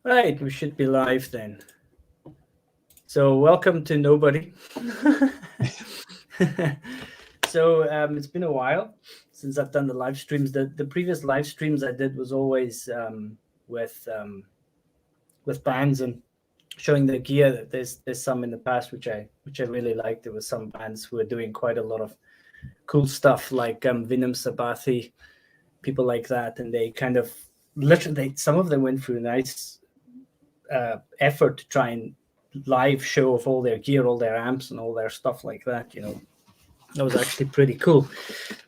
Right, we should be live then. So welcome to nobody. It's been a while since I've done the live streams. The previous live streams I did was always with um, with bands and showing their gear. There's some in the past which I really liked. There was some bands who were doing quite a lot of cool stuff like Vinam Sabathi, people like that, and they kind of literally some of them went through a nice effort to try and live show of all their gear, all their amps, and all their stuff like that. That was actually pretty cool.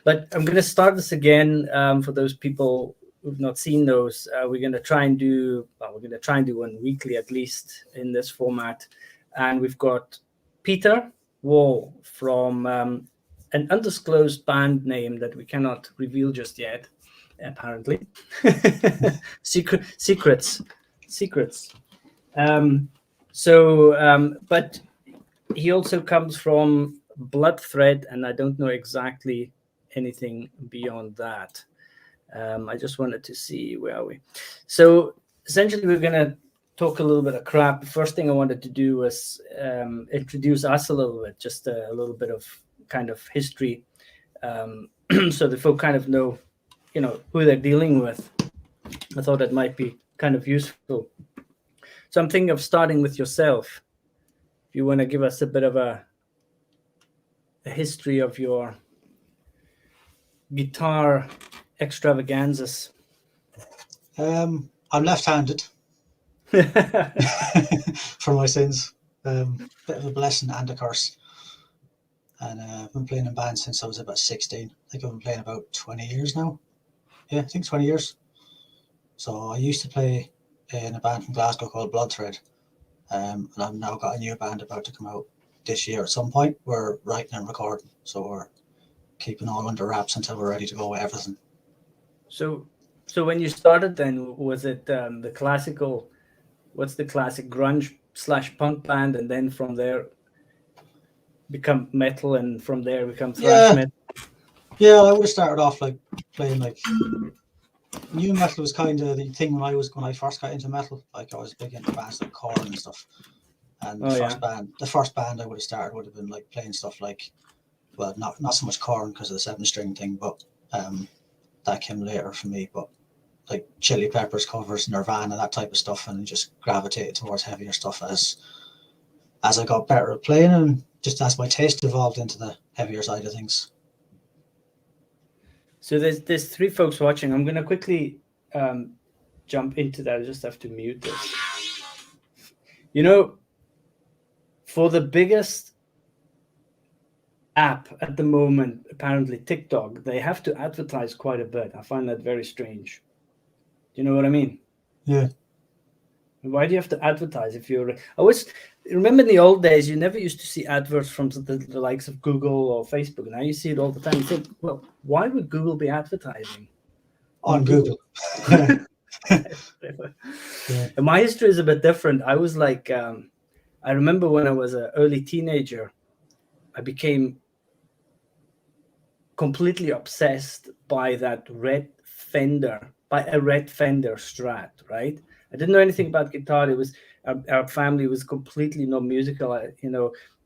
But I'm going to start this again for those people who've not seen those. We're going to try and do one weekly at least in this format. And we've got Peter Wall from an undisclosed band name that we cannot reveal just yet, apparently. Secrets. But he also comes from Blood Thread, and I don't know exactly anything beyond that. I just wanted to see where are we. So essentially, we're going to talk a little bit of crap. The first thing I wanted to do was introduce us a little bit, just a little bit of kind of history, so the folk kind of know, who they're dealing with. I thought it might be kind of useful. So I'm thinking of starting with yourself. If you want to give us a bit of a history of your guitar extravaganzas. I'm left-handed for my sins. Bit of a blessing and a curse. And I've been playing in bands since I was about 16. I think I've been playing about 20 years now. Yeah, I think 20 years. So I used to play in a band from Glasgow called Blood Thread. And I've now got a new band about to come out this year at some point. We're writing and recording. So we're keeping all under wraps until we're ready to go with everything. So when you started then, was it the classical, what's the classic grunge/punk band, and then from there become metal, and from there become thrash metal? Yeah, I would have started off like playing like new metal was kind of the thing when I first got into metal. Like I was big into bands like Korn and stuff. And the first band I would have started would have been like playing stuff like, well, not so much Korn because of the 7-string thing, but that came later for me. But like Chili Peppers covers, Nirvana, that type of stuff, and just gravitated towards heavier stuff as I got better at playing, and just as my taste evolved into the heavier side of things. So there's 3 folks watching. I'm going to quickly jump into that. I just have to mute this. For the biggest app at the moment, apparently TikTok, they have to advertise quite a bit. I find that very strange. Do you know what I mean? Yeah. Why do you have to advertise if you're... I always remember in the old days, you never used to see adverts from the likes of Google or Facebook. Now you see it all the time. You think, well, why would Google be advertising on Google? Yeah. And my history is a bit different. I was like, I remember when I was an early teenager, I became completely obsessed by a red Fender Strat, right? I didn't know anything about guitar. It was our family was completely not musical.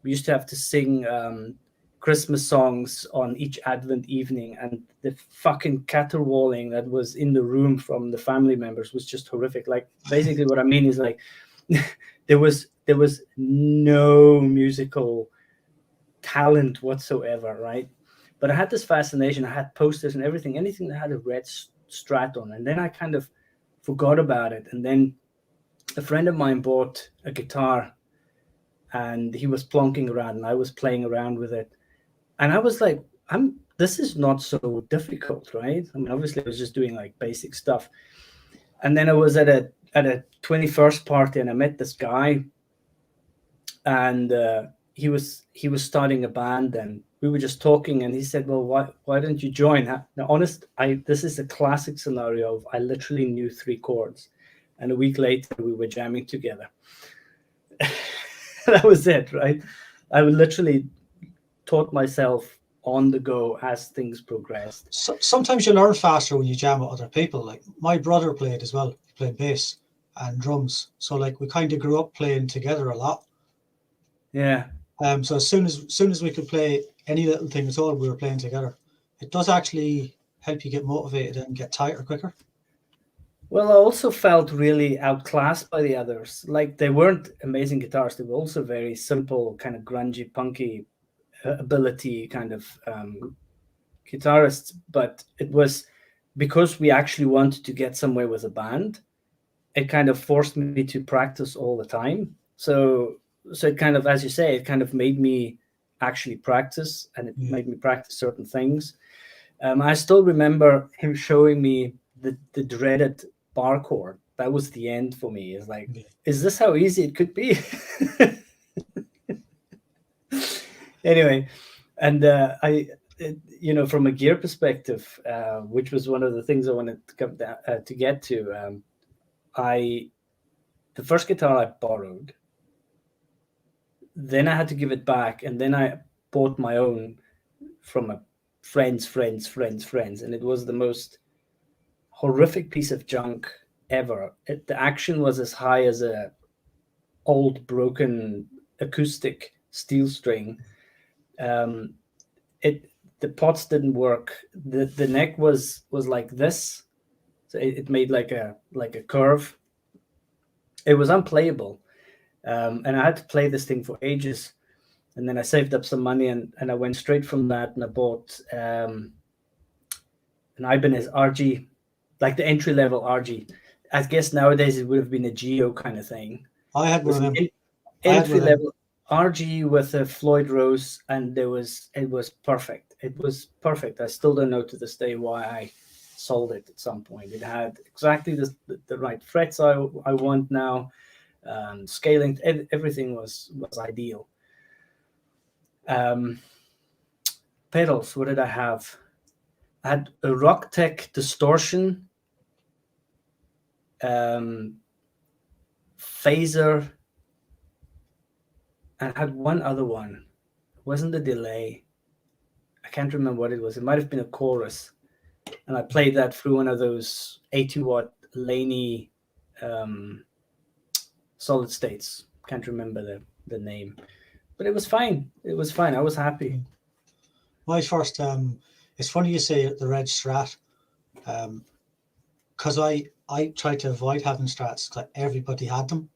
We used to have to sing Christmas songs on each Advent evening, and the fucking caterwauling that was in the room from the family members was just horrific. Like, basically what I mean is like there was no musical talent whatsoever, right? But I had this fascination. I had posters and everything, anything that had a red Strat on, and then I kind of forgot about it. And then a friend of mine bought a guitar, and he was plonking around, and I was playing around with it, and I was like, this is not so difficult, right? I mean, obviously I was just doing like basic stuff. And then I was at a 21st party, and I met this guy, and he was starting a band, and we were just talking, and he said, well, why don't you join? Now, this is a classic scenario of I literally knew 3 chords, and a week later we were jamming together. That was it, right? I literally taught myself on the go as things progressed. So, sometimes you learn faster when you jam with other people. Like my brother played as well. He played bass, and drums. So like we kind of grew up playing together a lot. Yeah. So as soon as we could play any little thing at all, we were playing together. It does actually help you get motivated and get tighter quicker. Well, I also felt really outclassed by the others. Like, they weren't amazing guitarists. They were also very simple, kind of grungy, punky ability kind of guitarists. But it was because we actually wanted to get somewhere with a band. It kind of forced me to practice all the time. So it kind of, as you say, it kind of made me actually practice, and it made me practice certain things. I still remember him showing me the dreaded bar chord. That was the end for me. It's like, is this how easy it could be? Anyway, and from a gear perspective, which was one of the things I wanted to come down, to get to, the first guitar I borrowed, then I had to give it back, and then I bought my own from a friends, and it was the most horrific piece of junk ever. The action was as high as a old broken acoustic steel string. The pots didn't work. The neck was like this, so it made like a curve. It was unplayable, and I had to play this thing for ages. And then I saved up some money, and I went straight from that, and I bought an Ibanez RG, like the entry-level RG. I guess nowadays it would have been a Geo kind of thing. I had one of them. Entry-level RG with a Floyd Rose, and it was perfect. It was perfect. I still don't know to this day why I sold it at some point. It had exactly the right frets I want now. Scaling, everything was ideal. Pedals, what did I have? I had a Rocktech distortion, phaser, and I had one other one. It wasn't a delay. I can't remember what it was. It might have been a chorus, and I played that through one of those 80-watt Laney solid states. Can't remember the name. But it was fine. It was fine. I was happy. My first, it's funny you say the red Strat, because I tried to avoid having Strats because everybody had them,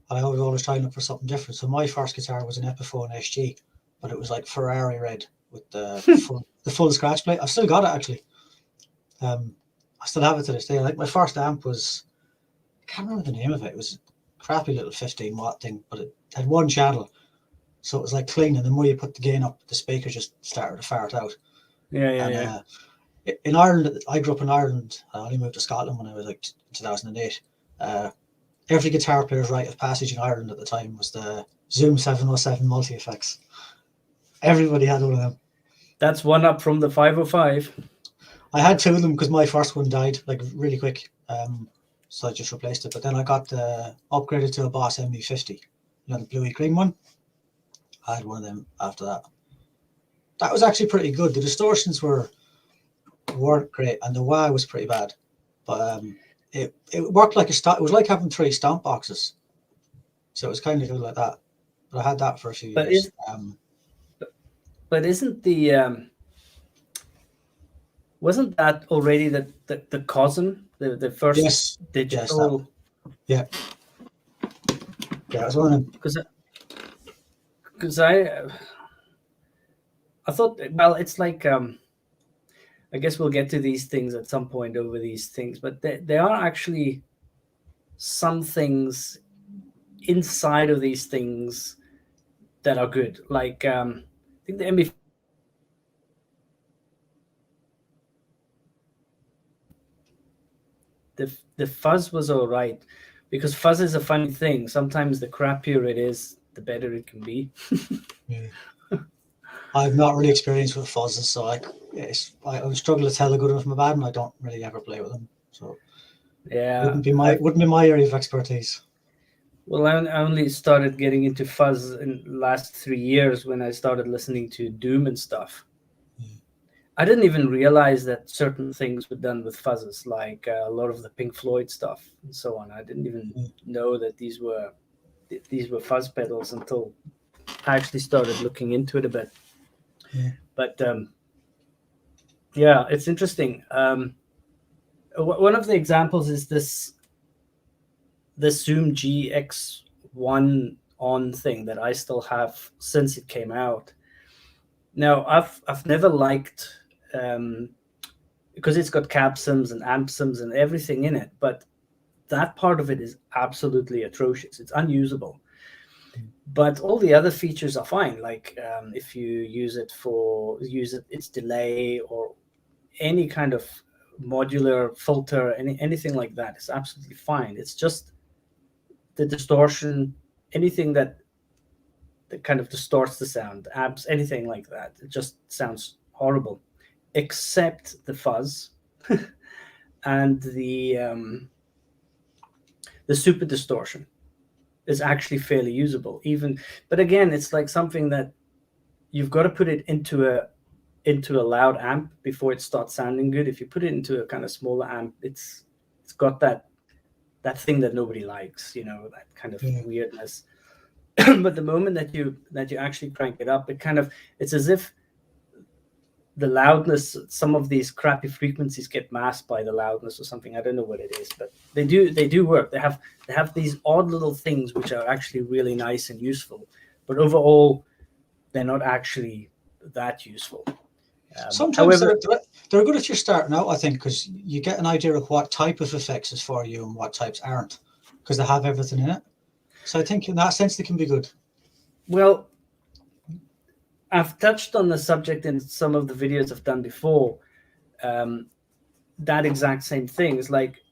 and I was always trying to look for something different. So my first guitar was an Epiphone SG, but it was like Ferrari red with the full scratch plate. I've still got it actually. I still have it to this day. Like my first amp was, I can't remember the name of it. It was a crappy little 15-watt thing, but it had one channel. So it was like clean, and the more you put the gain up, the speaker just started to fart out. Yeah. In Ireland, I grew up in Ireland. I only moved to Scotland when I was like 2008. Every guitar player's rite of passage in Ireland at the time was the Zoom 707 multi-effects. Everybody had one of them. That's one up from the 505. I had two of them because my first one died like really quick. So I just replaced it. But then I got upgraded to a Boss ME50, the bluey green one. I had one of them after that. That was actually pretty good. The distortions weren't great, and the wah was pretty bad. But it worked like a stomp. It was like having 3 stomp boxes. So it was kind of good like that. But I had that for a few years. But isn't the wasn't that already the Cosm, the first digital? Yes, yeah, it was one of them. Because I thought, well, it's like I guess we'll get to these things at some point over these things, but there are actually some things inside of these things that are good. Like I think the MB the fuzz was all right, because fuzz is a funny thing. Sometimes the crappier it is, the better it can be. Yeah. I've not really experienced with fuzzes, so I struggle to tell the good one from a bad one. I don't really ever play with them, so yeah, wouldn't be my area of expertise. Well, I only started getting into fuzz in the last 3 years when I started listening to Doom and stuff. I didn't even realize that certain things were done with fuzzes, like a lot of the Pink Floyd stuff and so on. I didn't even know that these were fuzz pedals until I actually started looking into it a bit. Yeah. But yeah, it's interesting. One of the examples is this Zoom GX1 on thing that I still have since it came out. Now, I've never liked, because it's got capsims and amps and everything in it, but that part of it is absolutely atrocious. It's unusable. But all the other features are fine. Like if you use its delay or any kind of modular filter, anything like that is absolutely fine. It's just the distortion, anything that kind of distorts the sound, amps, anything like that. It just sounds horrible, except the fuzz and the super distortion is actually fairly usable. But again, it's like something that you've got to put it into a loud amp before it starts sounding good. If you put it into a kind of smaller amp, it's got that thing that nobody likes, that kind of weirdness. But the moment that you actually crank it up, it's as if the loudness, some of these crappy frequencies get masked by the loudness or something. I don't know what it is, but they do work. They have these odd little things which are actually really nice and useful, but overall they're not actually that useful. Sometimes they're good if you're starting out, I think, because you get an idea of what type of effects is for you and what types aren't, because they have everything in it. So I think in that sense they can be good. Well, I've touched on the subject in some of the videos I've done before. That exact same thing is like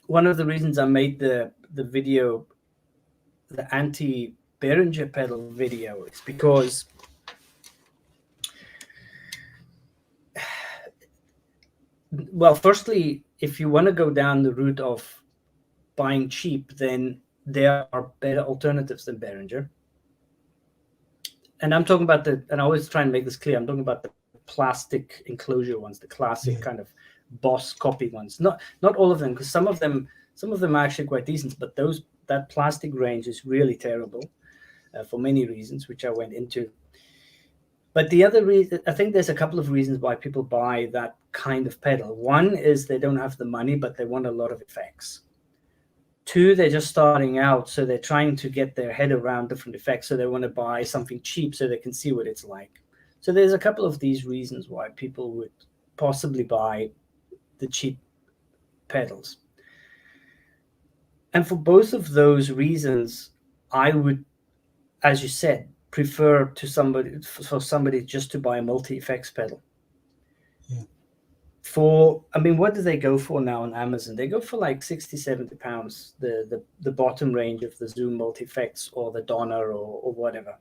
one of the reasons I made the video, the anti-Behringer pedal video, is because well, firstly, if you want to go down the route of buying cheap, then there are better alternatives than Behringer. And I'm talking about and I always try and make this clear, I'm talking about the plastic enclosure ones, the classic kind of Boss copy ones. Not all of them, because some of them are actually quite decent, but that plastic range is really terrible for many reasons, which I went into. But the other reason, I think there's a couple of reasons why people buy that kind of pedal. One is they don't have the money, but they want a lot of effects. Two, they're just starting out, so they're trying to get their head around different effects, so they want to buy something cheap so they can see what it's like. So there's a couple of these reasons why people would possibly buy the cheap pedals. And for both of those reasons, I would, as you said, prefer for somebody just to buy a multi-effects pedal. What do they go for now on Amazon? They go for like 60, 70 pounds, the bottom range of the Zoom multi-effects or the Donner or whatever.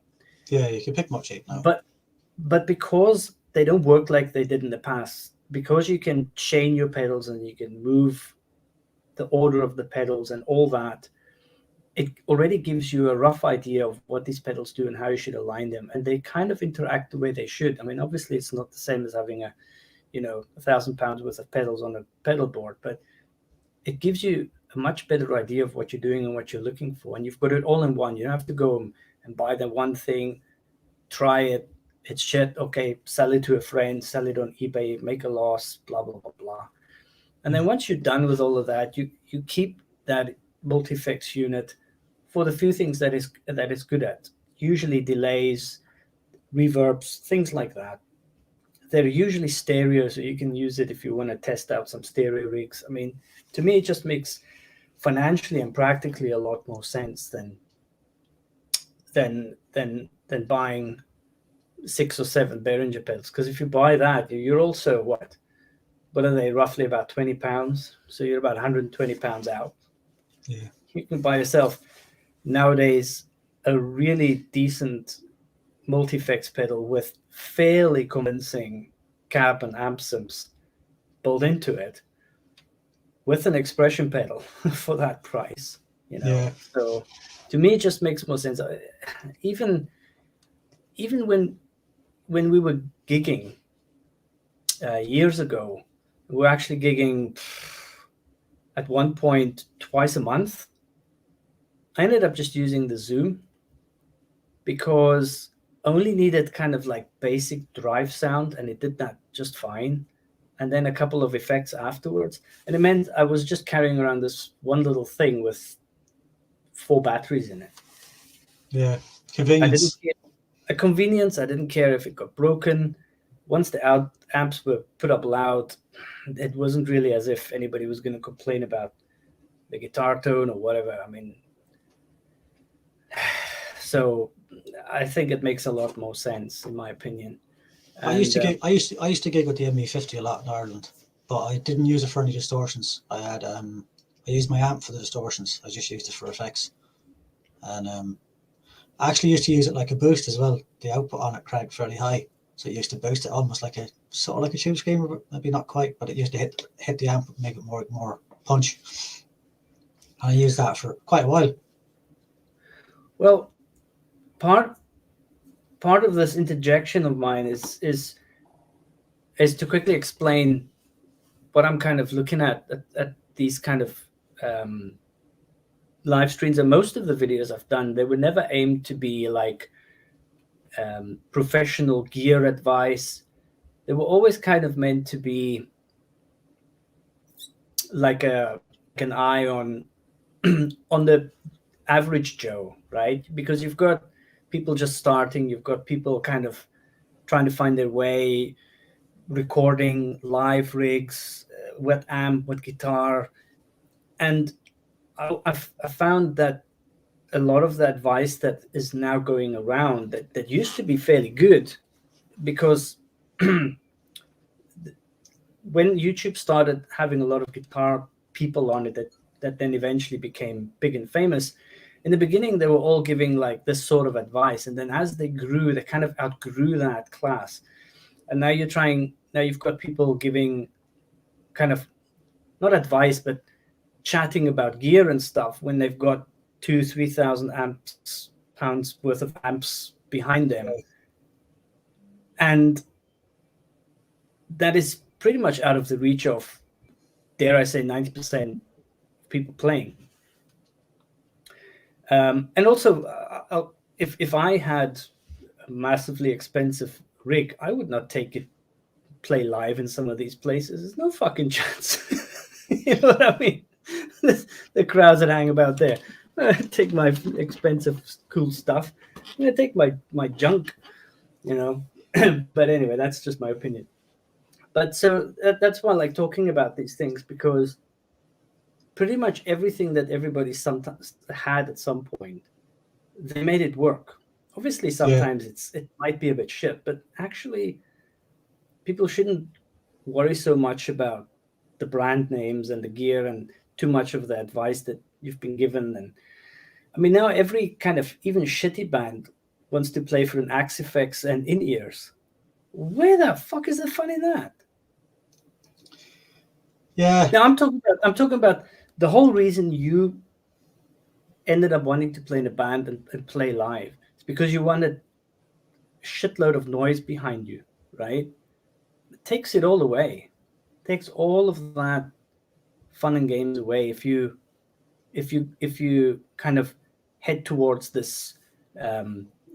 Yeah, you can pick much cheap now. But because they don't work like they did in the past, because you can chain your pedals and you can move the order of the pedals and all that, it already gives you a rough idea of what these pedals do and how you should align them. And they kind of interact the way they should. I mean, obviously it's not the same as having £1,000 worth of pedals on a pedal board, but it gives you a much better idea of what you're doing and what you're looking for. And you've got it all in one. You don't have to go and buy the one thing, try it, it's shit, okay, sell it to a friend, sell it on eBay, make a loss, blah, blah, blah, blah. And then once you're done with all of that, you keep that multi-effects unit for the few things that it's good at, usually delays, reverbs, things like that. They're usually stereo, so you can use it if you want to test out some stereo rigs. I mean, to me, it just makes financially and practically a lot more sense than buying 6 or 7 Behringer pedals. Because if you buy that, you're also what are they, roughly about £20? So you're about £120 out. Yeah, you can buy yourself nowadays a really decent multi-effects pedal with fairly convincing cab and amp sims built into it with an expression pedal for that price, Yeah. So to me, it just makes more sense. Even when we were gigging, years ago. We were actually gigging at one point twice a month. I ended up just using the Zoom because I only needed kind of like basic drive sound, and it did that just fine. And then a couple of effects afterwards. And it meant I was just carrying around this one little thing with 4 batteries in it. Yeah, convenience. Convenience. I didn't care if it got broken. Once the amps were put up loud, it wasn't really as if anybody was going to complain about the guitar tone or whatever. I mean, so I think it makes a lot more sense, in my opinion. And, I used to gig with the ME50 a lot in Ireland, but I didn't use it for any distortions. I used my amp for the distortions. I just used it for effects, and I actually used to use it like a boost as well. The output on it cranked fairly high, so it used to boost it almost like a sort of like a tube screamer, but maybe not quite. But it used to hit the amp and make it more punch. And I used that for quite a while. Well, part of this interjection of mine is to quickly explain what I'm kind of looking at these kind of live streams. And most of the videos I've done, they were never aimed to be like professional gear advice. They were always kind of meant to be like an eye on on the average Joe, right? Because you've got people just starting, you've got people kind of trying to find their way, recording live rigs, with amp, with guitar. And I found that a lot of the advice that is now going around that used to be fairly good, because when YouTube started having a lot of guitar people on it that then eventually became big and famous, in the beginning, they were all giving like this sort of advice. And then as they grew, they kind of outgrew that class. And now you've got people giving kind of not advice, but chatting about gear and stuff when they've got 2,000-3,000 pounds worth of amps behind them. And that is pretty much out of the reach of, dare I say, 90% of people playing. And also, if I had a massively expensive rig, I would not take it, play live in some of these places. There's no fucking chance. You know what I mean? The crowds that hang about there. I take my expensive, cool stuff. I'm gonna take my junk, you know. But anyway, that's just my opinion. But so that's why I like talking about these things, because pretty much everything that everybody sometimes had at some point, they made it work. Obviously, sometimes it might be a bit shit, but actually, people shouldn't worry so much about the brand names and the gear and too much of the advice that you've been given. And I mean, now every kind of even shitty band wants to play for an Axe FX and in-ears. Where the fuck is the fun in that? Yeah. Now I'm talking about the whole reason you ended up wanting to play in a band and play live. It's because you wanted a shitload of noise behind you, right? It takes it all away. It takes all of that fun and games away if you kind of head towards this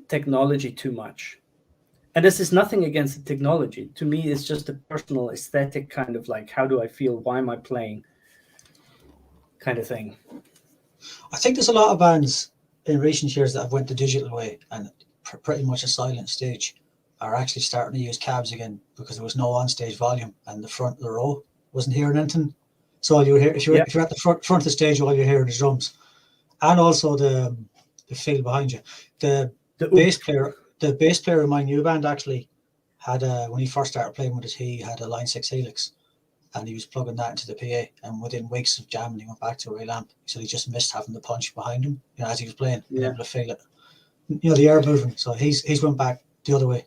technology too much. And this is nothing against the technology. To me, it's just a personal aesthetic kind of like, how do I feel? Why am I playing? Kind of thing. I think there's a lot of bands in recent years that have went the digital way and pretty much a silent stage are actually starting to use cabs again, because there was no on-stage volume and the front of the row wasn't hearing anything. So all you hear, if you're at the front of the stage, all you hear are the drums, and also the feel behind you. The bass player in my new band actually had when he first started playing with us, he had a Line 6 Helix, and he was plugging that into the PA. And within weeks of jamming, he went back to a real amp. He said he just missed having the punch behind him, you know, as he was playing, being able to feel it, you know, the air moving. So he's went back the other way.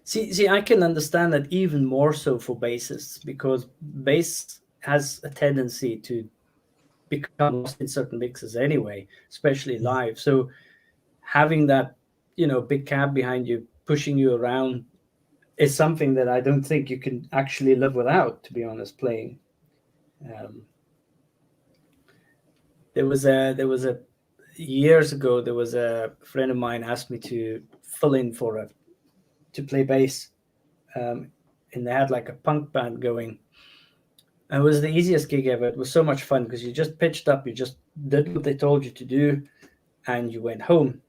See, I can understand that even more so for bassists, because bass has a tendency to become lost in certain mixes anyway, especially live. So having that, you know, big cab behind you pushing you around is something that I don't think you can actually live without, to be honest, playing. There was a years ago, there was a friend of mine asked me to fill in to play bass. And they had like a punk band going. And it was the easiest gig ever. It was so much fun because you just pitched up, you just did what they told you to do, and you went home.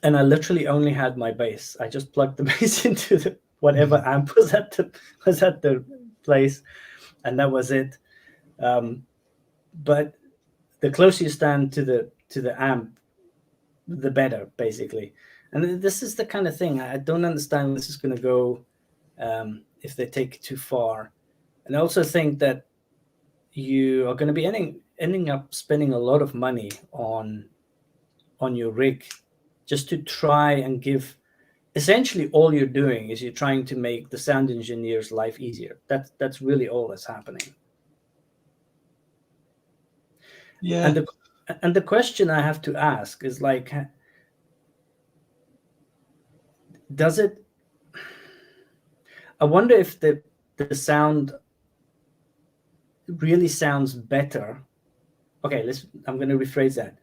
And I literally only had my bass. I just plugged the bass into whatever amp was at the place, and that was it. But the closer you stand to the amp, the better, basically. And this is the kind of thing I don't understand where this is going to go if they take it too far. And I also think that you are going to be ending up spending a lot of money on your rig just to try and give. Essentially, all you're doing is you're trying to make the sound engineer's life easier. That's really all that's happening. Yeah. And the question I have to ask is like, does it? I wonder if the sound really sounds better. Okay, I'm going to rephrase that.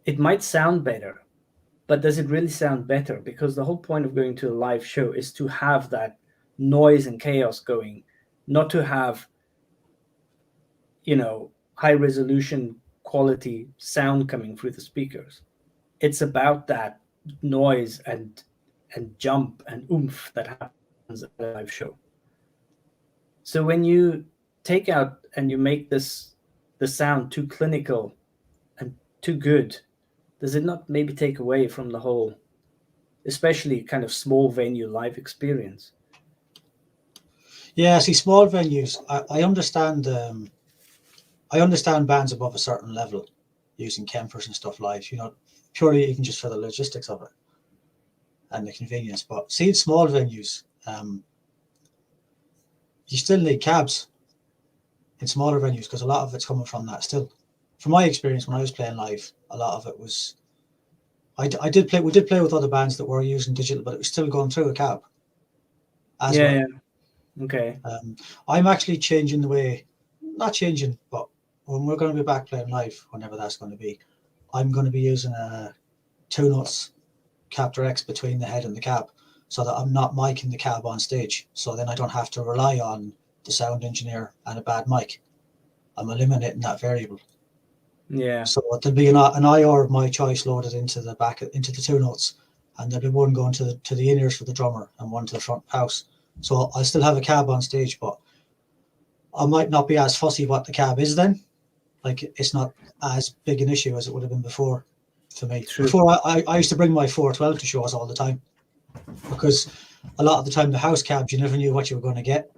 It might sound better, but does it really sound better? Because the whole point of going to a live show is to have that noise and chaos going, not to have, high resolution quality sound coming through the speakers. It's about that noise and jump and oomph that happens at a live show. So when you take out and you make the sound too clinical and too good, does it not maybe take away from the whole, especially kind of small venue live experience? Yeah, see, small venues, I understand. I understand bands above a certain level using Kempers and stuff live. Purely even just for the logistics of it and the convenience. But see, in small venues, you still need cabs in smaller venues because a lot of it's coming from that still. From my experience when I was playing live, a lot of it was we did play with other bands that were using digital, but it was still going through a cab as well. Yeah. Okay. I'm actually changing the way, not changing, but when we're going to be back playing live, whenever that's going to be, I'm going to be using a 2-nuts Captor X between the head and the cab so that I'm not micing the cab on stage. So then I don't have to rely on the sound engineer and a bad mic. I'm eliminating that variable. Yeah. So there'll be an IR of my choice loaded into the 2-nuts, and there'll be one going to the in-ears for the drummer and one to the front house. So I'll still have a cab on stage, but I might not be as fussy what the cab is then. Like, it's not as big an issue as it would have been before for me. True. Before, I used to bring my 412 to shows all the time because a lot of the time the house cabs, you never knew what you were going to get.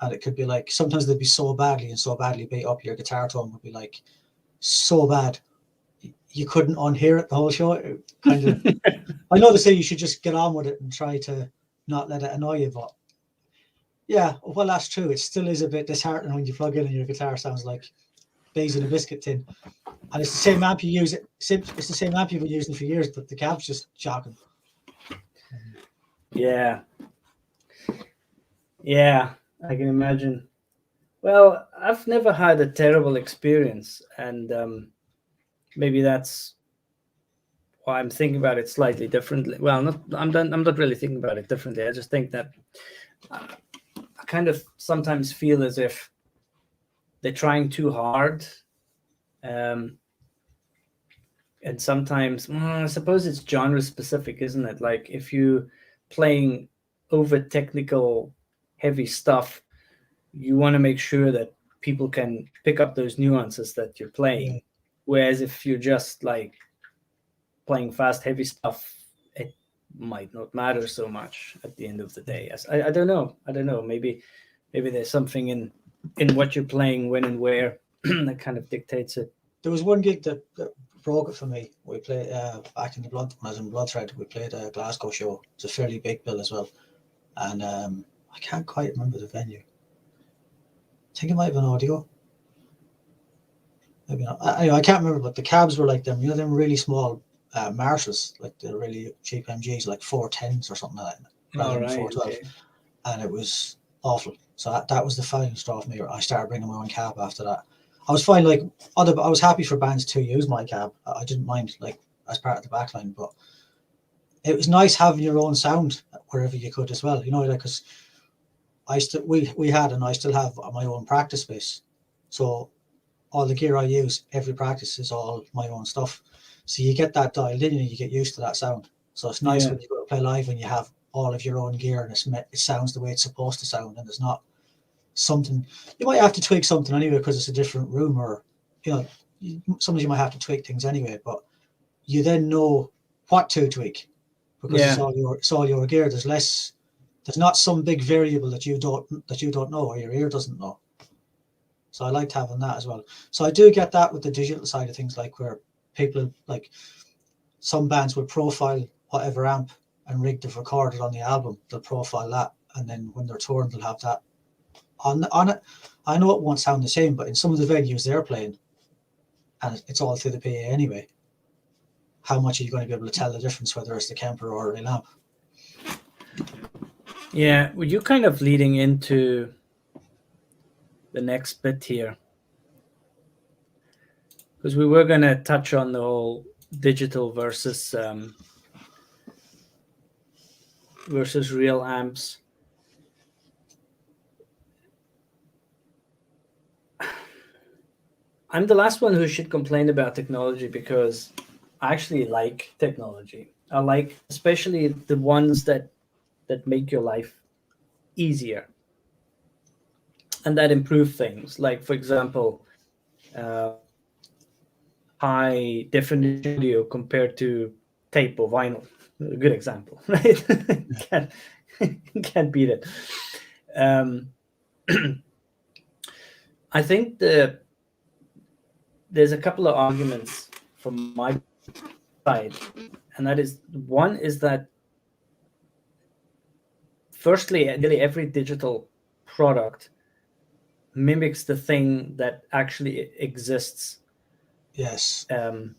And it could be like, sometimes they'd be so badly beat up, your guitar tone would be like so bad. You couldn't unhear it the whole show. It kind of, I know they say you should just get on with it and try to not let it annoy you, but yeah, well, that's true. It still is a bit disheartening when you plug in and your guitar sounds like Bays in a biscuit tin, and it's the same amp you use. It's the same amp you've been using for years, but the cab's just shocking. Yeah, I can imagine. Well, I've never had a terrible experience, and maybe that's why I'm thinking about it slightly differently. Well, I'm not really thinking about it differently. I just think that I kind of sometimes feel as if they're trying too hard, and sometimes I suppose it's genre specific, isn't it? Like if you playing over technical heavy stuff, you want to make sure that people can pick up those nuances that you're playing. Yeah. Whereas if you're just like playing fast heavy stuff, it might not matter so much at the end of the day. I don't know. Maybe there's something in what you're playing, when and where, that kind of dictates it. There was one gig that broke it for me. We played back in when I was in Bloodthread. We played a Glasgow show. It's a fairly big bill as well, and I can't quite remember the venue. I think it might have been Audio. Maybe not. Anyway, I can't remember, but the cabs were like them really small Marshalls, like the really cheap MGs, like 410s or something like that. rather All than right. 412, Okay. and it was awful. So that was the final straw for me. I started bringing my own cab after that. I was fine. Like I was happy for bands to use my cab. I didn't mind, like, as part of the backline, but it was nice having your own sound wherever you could as well. You know, like, because we had, and I still have, my own practice space. So all the gear I use every practice is all my own stuff. So you get that dialed in and you get used to that sound. So it's nice when you go to play live and you have all of your own gear and it sounds the way it's supposed to sound, and there's not something you might have to tweak something anyway because it's a different room, or sometimes you might have to tweak things anyway, but you then know what to tweak because it's all your gear. There's not some big variable that you don't know or your ear doesn't know. So I liked having that as well. So I do get that with the digital side of things, like where people, like, some bands will profile whatever amp and rig they've recorded on the album. They'll profile that, and then when they're touring, they'll have that on it. I know it won't sound the same, but in some of the venues they're playing, and it's all through the PA anyway, how much are you going to be able to tell the difference, whether it's the Kemper or a lamp? Yeah, well, you're kind of leading into the next bit here, because we were going to touch on the whole digital versus real amps. I'm the last one who should complain about technology, because I actually like technology. I like especially the ones that make your life easier and that improve things. Like, for example, high definition audio compared to tape or vinyl. A good example, right? Can't beat it. I think there's a couple of arguments from my side, and that is, one is that firstly, nearly every digital product mimics the thing that actually exists. Yes. In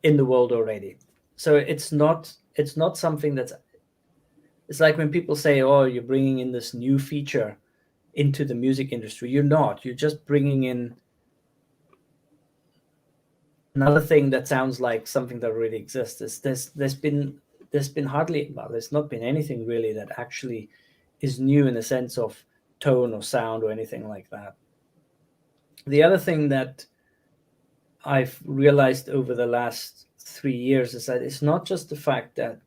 the world already. So it's not something that's, it's like when people say, oh, you're bringing in this new feature into the music industry. You're not. You're just bringing in another thing that sounds like something that already exists. There's been hardly, well, there's not been anything really that actually is new in the sense of tone or sound or anything like that. The other thing that I've realized over the last 3 years is that it's not just the fact that,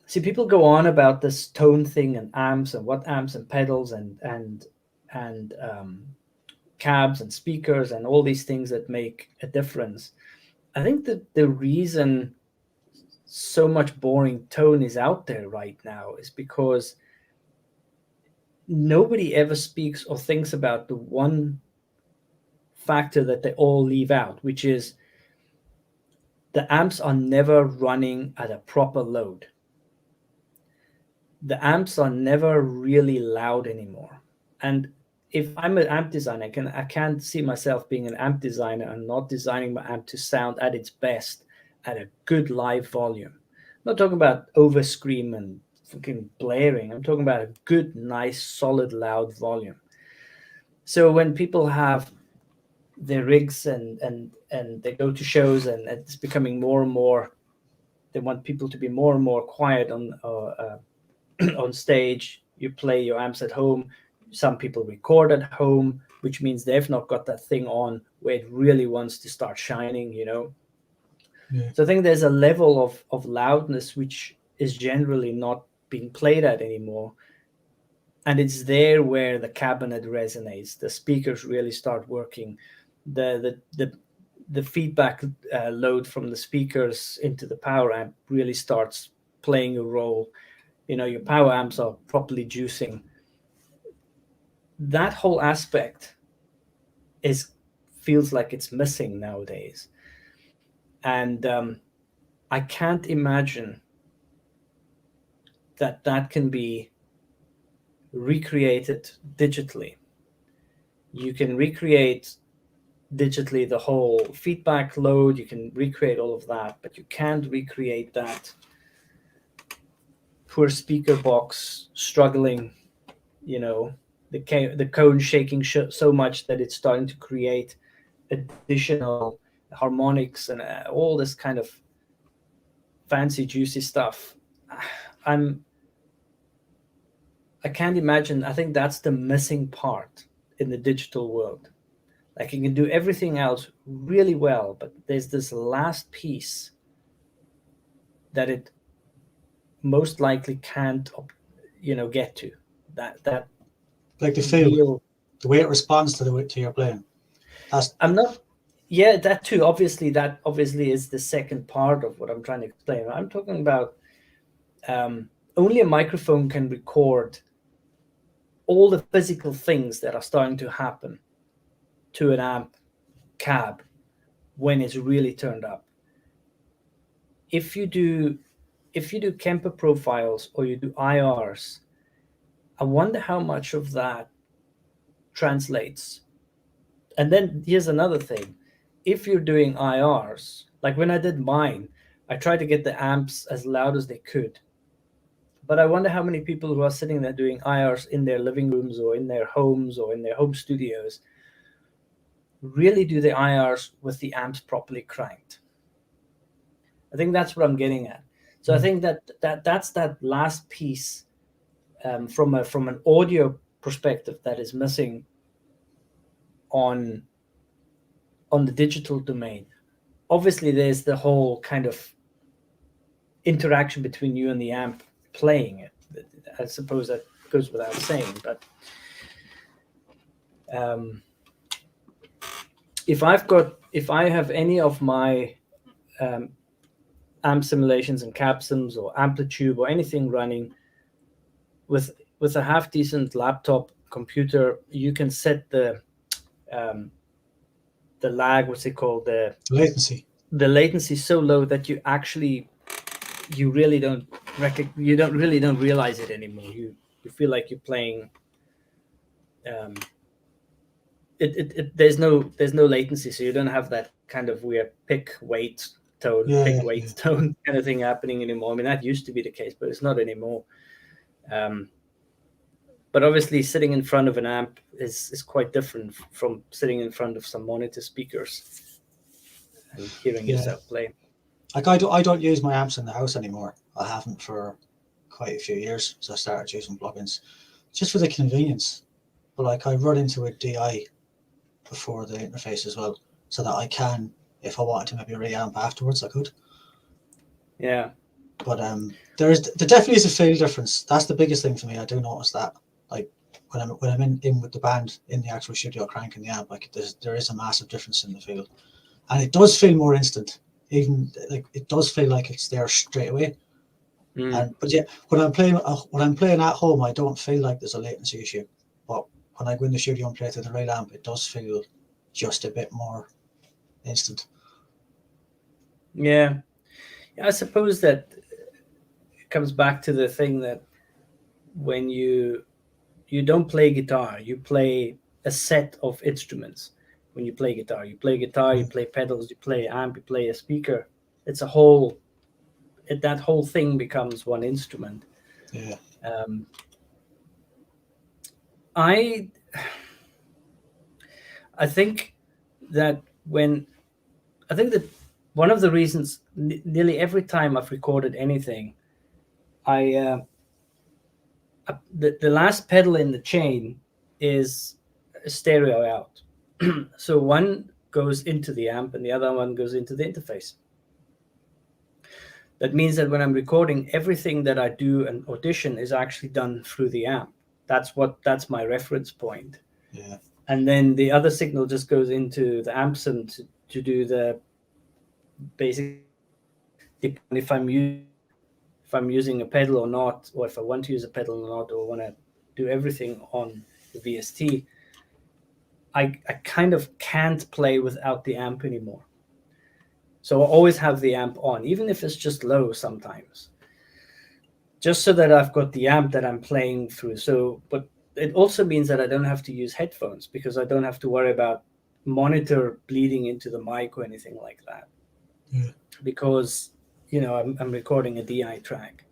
see, people go on about this tone thing and amps and what amps and pedals and cabs and speakers and all these things that make a difference. I think that the reason so much boring tone is out there right now is because nobody ever speaks or thinks about the one factor that they all leave out, which is the amps are never running at a proper load. The amps are never really loud anymore. And if I'm an amp designer, I can't see myself being an amp designer and not designing my amp to sound at its best at a good live volume. I'm not talking about over scream and fucking blaring. I'm talking about a good, nice, solid, loud volume. So when people have their rigs and they go to shows and it's becoming more and more, they want people to be more and more quiet on on stage. You play your amps at home. Some people record at home, which means they've not got that thing on where it really wants to start shining, Yeah. So I think there's a level of loudness which is generally not being played at anymore. And it's there where the cabinet resonates, the speakers really start working, the feedback load from the speakers into the power amp really starts playing a role. Your power amps are properly juicing. That whole aspect feels like it's missing nowadays. And I can't imagine that can be recreated digitally. You can recreate digitally the whole feedback load, you can recreate all of that, but you can't recreate that poor speaker box struggling, the cone shaking so much that it's starting to create additional harmonics and all this kind of fancy juicy stuff. I can't imagine. I think that's the missing part in the digital world. Like, you can do everything else really well, but there's this last piece that it most likely can't, get to. That like the feel, the way it responds to your playing. Yeah, that too. That obviously is the second part of what I'm trying to explain. I'm talking about only a microphone can record all the physical things that are starting to happen to an amp cab when it's really turned up. If you do Kemper profiles or you do IRs, I wonder how much of that translates. And then here's another thing. If you're doing IRs, like when I did mine, I tried to get the amps as loud as they could. But I wonder how many people who are sitting there doing IRs in their living rooms or in their homes or in their home studios really do the IRs with the amps properly cranked. I think that's what I'm getting at. So I think that's that last piece from an audio perspective that is missing on the digital domain. Obviously, there's the whole kind of interaction between you and the amp playing it. I suppose that goes without saying, but if I have any of my amp simulations and capsims or Amplitube or anything running with a half decent laptop computer, you can set the lag, what's it called, the latency so low that you really don't realize it anymore. You feel like you're playing. There's no latency, so you don't have that kind of weird pick weight tone tone kind of thing happening anymore. I mean, that used to be the case, but it's not anymore. But obviously, sitting in front of an amp is quite different from sitting in front of some monitor speakers and hearing yourself play. Like I don't use my amps in the house anymore. I haven't for quite a few years, so I started using plugins just for the convenience. But like, I run into a DI before the interface as well, so that I can, if I wanted to maybe reamp afterwards, I could. Yeah. But there definitely is a feel difference. That's the biggest thing for me. I do notice that. Like when I'm in with the band in the actual studio cranking the amp, like there is a massive difference in the feel, and it does feel more instant. Even like it does feel like it's there straight away. But yeah, when I'm playing at home, I don't feel like there's a latency issue. But when I go in the studio and play through the real amp, it does feel just a bit more instant. Yeah, I suppose that it comes back to the thing that when you don't play guitar, you play a set of instruments. When you play guitar, you play pedals, you play amp, you play a speaker. It's a whole. That whole thing becomes one instrument. Yeah. I think that one of the reasons nearly every time I've recorded anything, the last pedal in the chain is a stereo out. So one goes into the amp and the other one goes into the interface. That means that when I'm recording, everything that I do and audition is actually done through the amp. That's my reference point. Yeah. And then the other signal just goes into the amp sim to do the basic. If I'm using a pedal or not, or if I want to use a pedal or not, or want to do everything on the VST, I kind of can't play without the amp anymore. So I always have the amp on, even if it's just low sometimes, just so that I've got the amp that I'm playing through. So, but it also means that I don't have to use headphones because I don't have to worry about monitor bleeding into the mic or anything like that. Yeah. Because, I'm recording a DI track.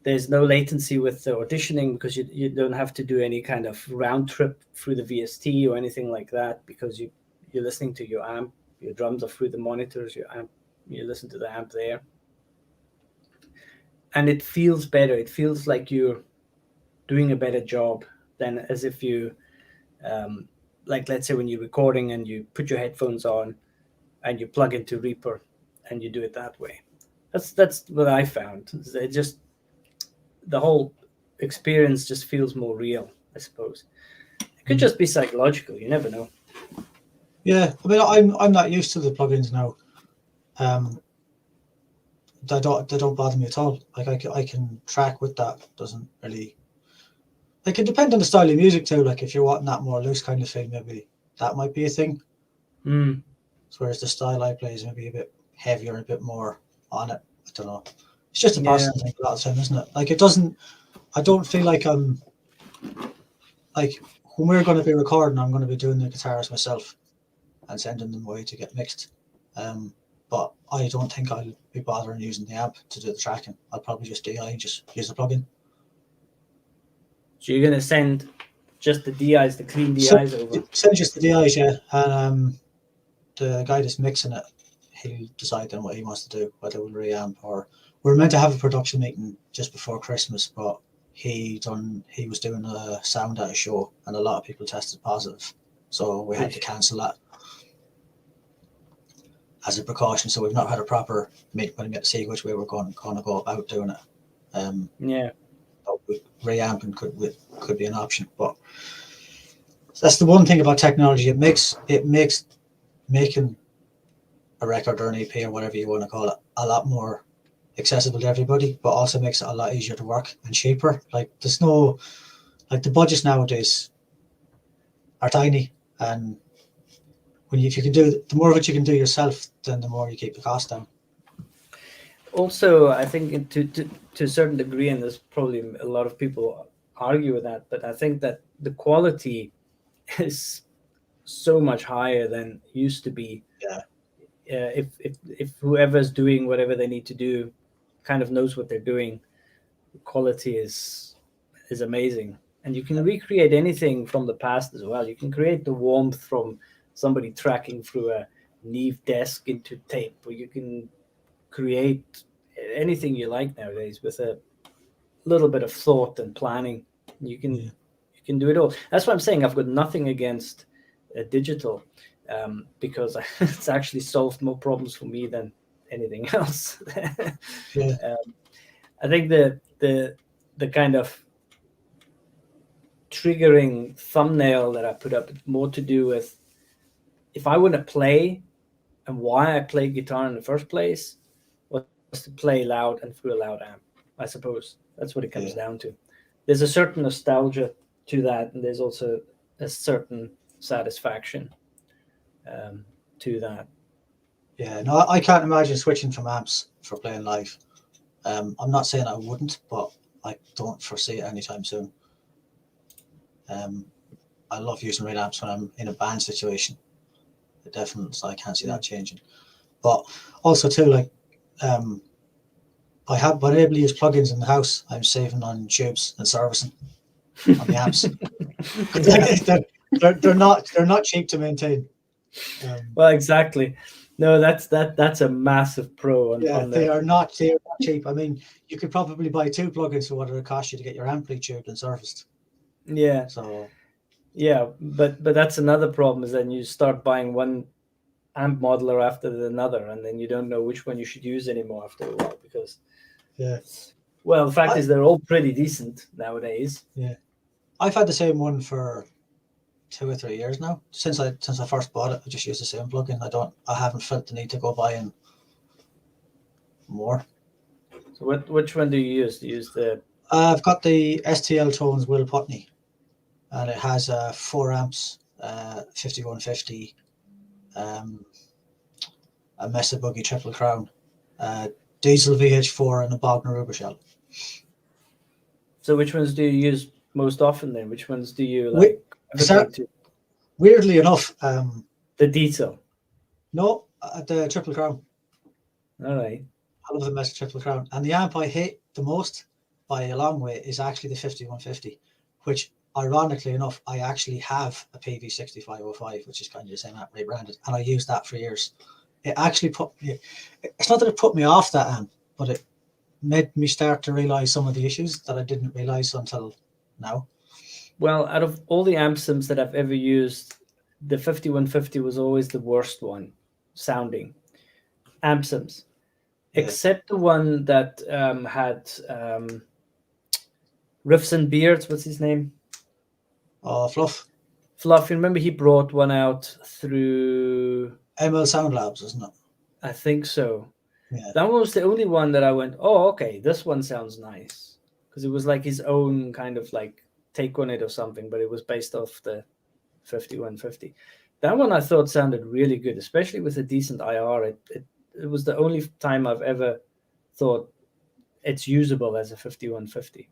There's no latency with the auditioning because you don't have to do any kind of round trip through the VST or anything like that, because you're listening to your amp. Your drums are through the monitors. You listen to the amp there, and it feels better. It feels like you're doing a better job than as if you, like, let's say when you're recording and you put your headphones on and you plug into Reaper and you do it that way. That's what I found. It just, the whole experience just feels more real, I suppose. It could just be psychological. You never know. Yeah, I mean, I'm not used to the plugins now. They don't bother me at all. Like I can track with that. Doesn't really. Like, it depends on the style of music too. Like if you're wanting that more loose kind of thing, maybe that might be a thing. Whereas the style I play is maybe a bit heavier and a bit more on it. I don't know. It's just a personal thing a lot of the time, isn't it? Like I don't feel like I'm like, when we're going to be recording, I'm going to be doing the guitars myself and sending them away to get mixed. But I don't think I'll be bothering using the amp to do the tracking. I'll probably just DI and just use the plugin. So you're going to send just the DIs, the clean DIs over? Send just the DIs, yeah. And the guy that's mixing it, he'll decide then what he wants to do, whether we'll reamp or... We're meant to have a production meeting just before Christmas, but he was doing a sound at a show and a lot of people tested positive. So we had to cancel that as a precaution. So we've not had a proper meeting with him yet to see which way we're going to go about doing it. But reamping could be an option. But that's the one thing about technology. It makes making a record or an EP or whatever you want to call it a lot more accessible to everybody, but also makes it a lot easier to work and cheaper. Like there's no, like, the budgets nowadays are tiny, and if you can do, the more of it you can do yourself, then the more you keep the cost down. Also, I think to a certain degree, and there's probably a lot of people argue with that, but I think that the quality is so much higher than it used to be. Yeah. If whoever's doing whatever they need to do kind of knows what they're doing, the quality is amazing. And you can recreate anything from the past as well. You can create the warmth from somebody tracking through a Neve desk into tape, or you can create anything you like nowadays with a little bit of thought and planning. You can do it all. That's what I'm saying. I've got nothing against digital, because it's actually solved more problems for me than anything else. I think the kind of triggering thumbnail that I put up more to do with, if I want to play and why I play guitar in the first place, was to play loud and through a loud amp. I suppose that's what it comes down to. There's a certain nostalgia to that, and there's also a certain satisfaction to that. Yeah, no, I can't imagine switching from amps for playing live. I'm not saying I wouldn't, but I don't foresee it anytime soon. I love using real amps when I'm in a band situation. So I can't see that changing. But also too, like, when I'm able to use plugins in the house, I'm saving on tubes and servicing on the amps. they're not cheap to maintain. Well, exactly. No, that's a massive pro. They are not cheap. I mean, you could probably buy 2 plugins for what it would cost you to get your amplitude and serviced. Yeah. So. Yeah, but that's another problem, is then you start buying one amp modeler after another, and then you don't know which one you should use anymore after a while, because well, the fact is they're all pretty decent nowadays. Yeah, I've had the same one for 2 or 3 years now. Since I first bought it, I just use the same plugin. I haven't felt the need to go buying more. So which one do you use? Do you use the? I've got the STL Tones Will Putney, and it has 4 amps, 5150, a Mesa Boogie Triple Crown, diesel VH4, and a Bogner Uber shell. So which ones do you use most often then? Which ones do you like? Weirdly enough, the diesel. No, the Triple Crown. All right. I love the Mesa Triple Crown, and the amp I hate the most by a long way is actually the 5150, which ironically enough, I actually have a PV6505, which is kind of the same amp rebranded, and I used that for years. It actually it's not that it put me off that amp, but it made me start to realize some of the issues that I didn't realize until now. Well, out of all the amp sims that I've ever used, the 5150 was always the worst one sounding amp sims, except the one that had Riffs and Beards. What's his name? Fluff. Fluff. You remember he brought one out through ML Sound Labs, isn't it? I think so. Yeah. That one was the only one that I went, oh, okay, this one sounds nice. Because it was like his own kind of like take on it or something, but it was based off the 5150. That one I thought sounded really good, especially with a decent IR. It was the only time I've ever thought it's usable as a 5150.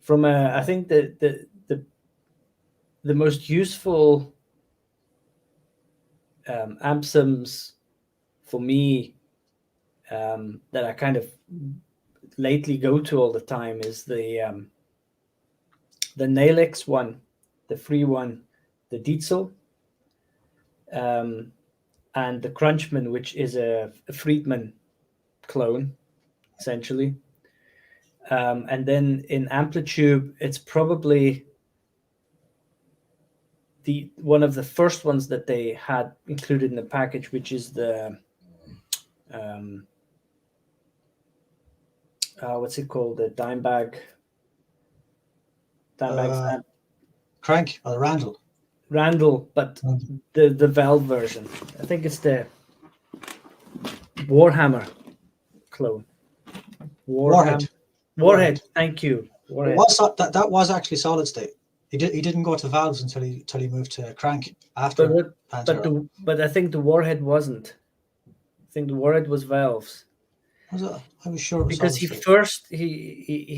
From I think the most useful amp sims for me that I kind of lately go to all the time is the Nailx one, the free one, the Dietzel, and the Crunchman, which is a Friedman clone, essentially. And then in Amplitube, it's probably one of the first ones that they had included in the package, which is the what's it called? The Dimebag Crank or the Randall, but the Valve version. I think it's the Warhammer clone. Warhead. Thank you. Warhead. That was actually solid state. He didn't go to Valves until he moved to Crank after. But I think the Warhead wasn't. I think the Warhead was Valve's. Was it? I was sure it was because he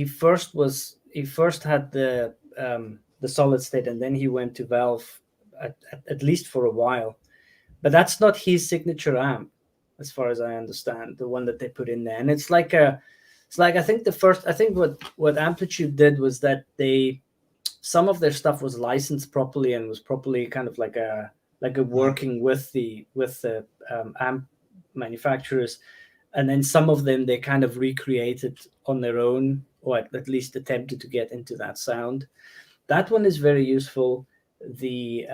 first had the solid state, and then he went to Valve at least for a while. But that's not his signature amp, as far as I understand, the one that they put in there. And it's like I think what Amplitube did was that some of their stuff was licensed properly and was properly kind of like a working with the amp manufacturers. And then some of them they kind of recreated on their own, or at least attempted to get into that sound. That one is very useful. The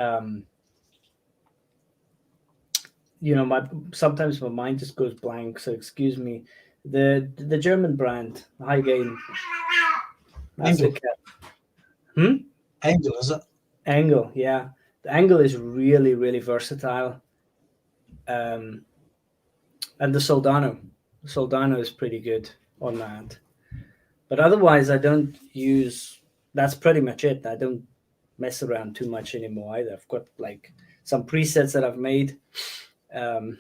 sometimes my mind just goes blank, so excuse me. The German brand, high gain. Angle. Angle, is it? Angle, yeah. The Angle is really, really versatile. And the Soldano is pretty good on that. But otherwise, I don't use. That's pretty much it. I don't mess around too much anymore either. I've got like some presets that I've made.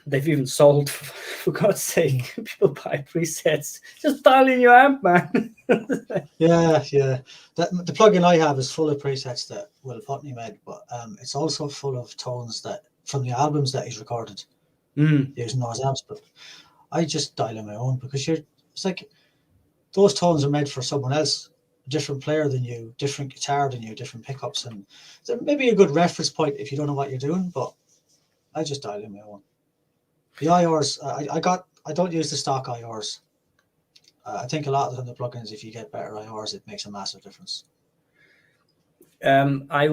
They've even sold, for God's sake. People buy presets. Just dial in your amp, man. Yeah. The plugin I have is full of presets that Will Putney made, but it's also full of tones that from the albums that he's recorded using those amps. But I just dial in my own because it's like those tones are made for someone else, a different player than you, different guitar than you, different pickups, and so maybe a good reference point if you don't know what you're doing. But I just dial in my own. The IRs, I don't use the stock IRs. I think a lot of the plugins, if you get better IRs, it makes a massive difference. I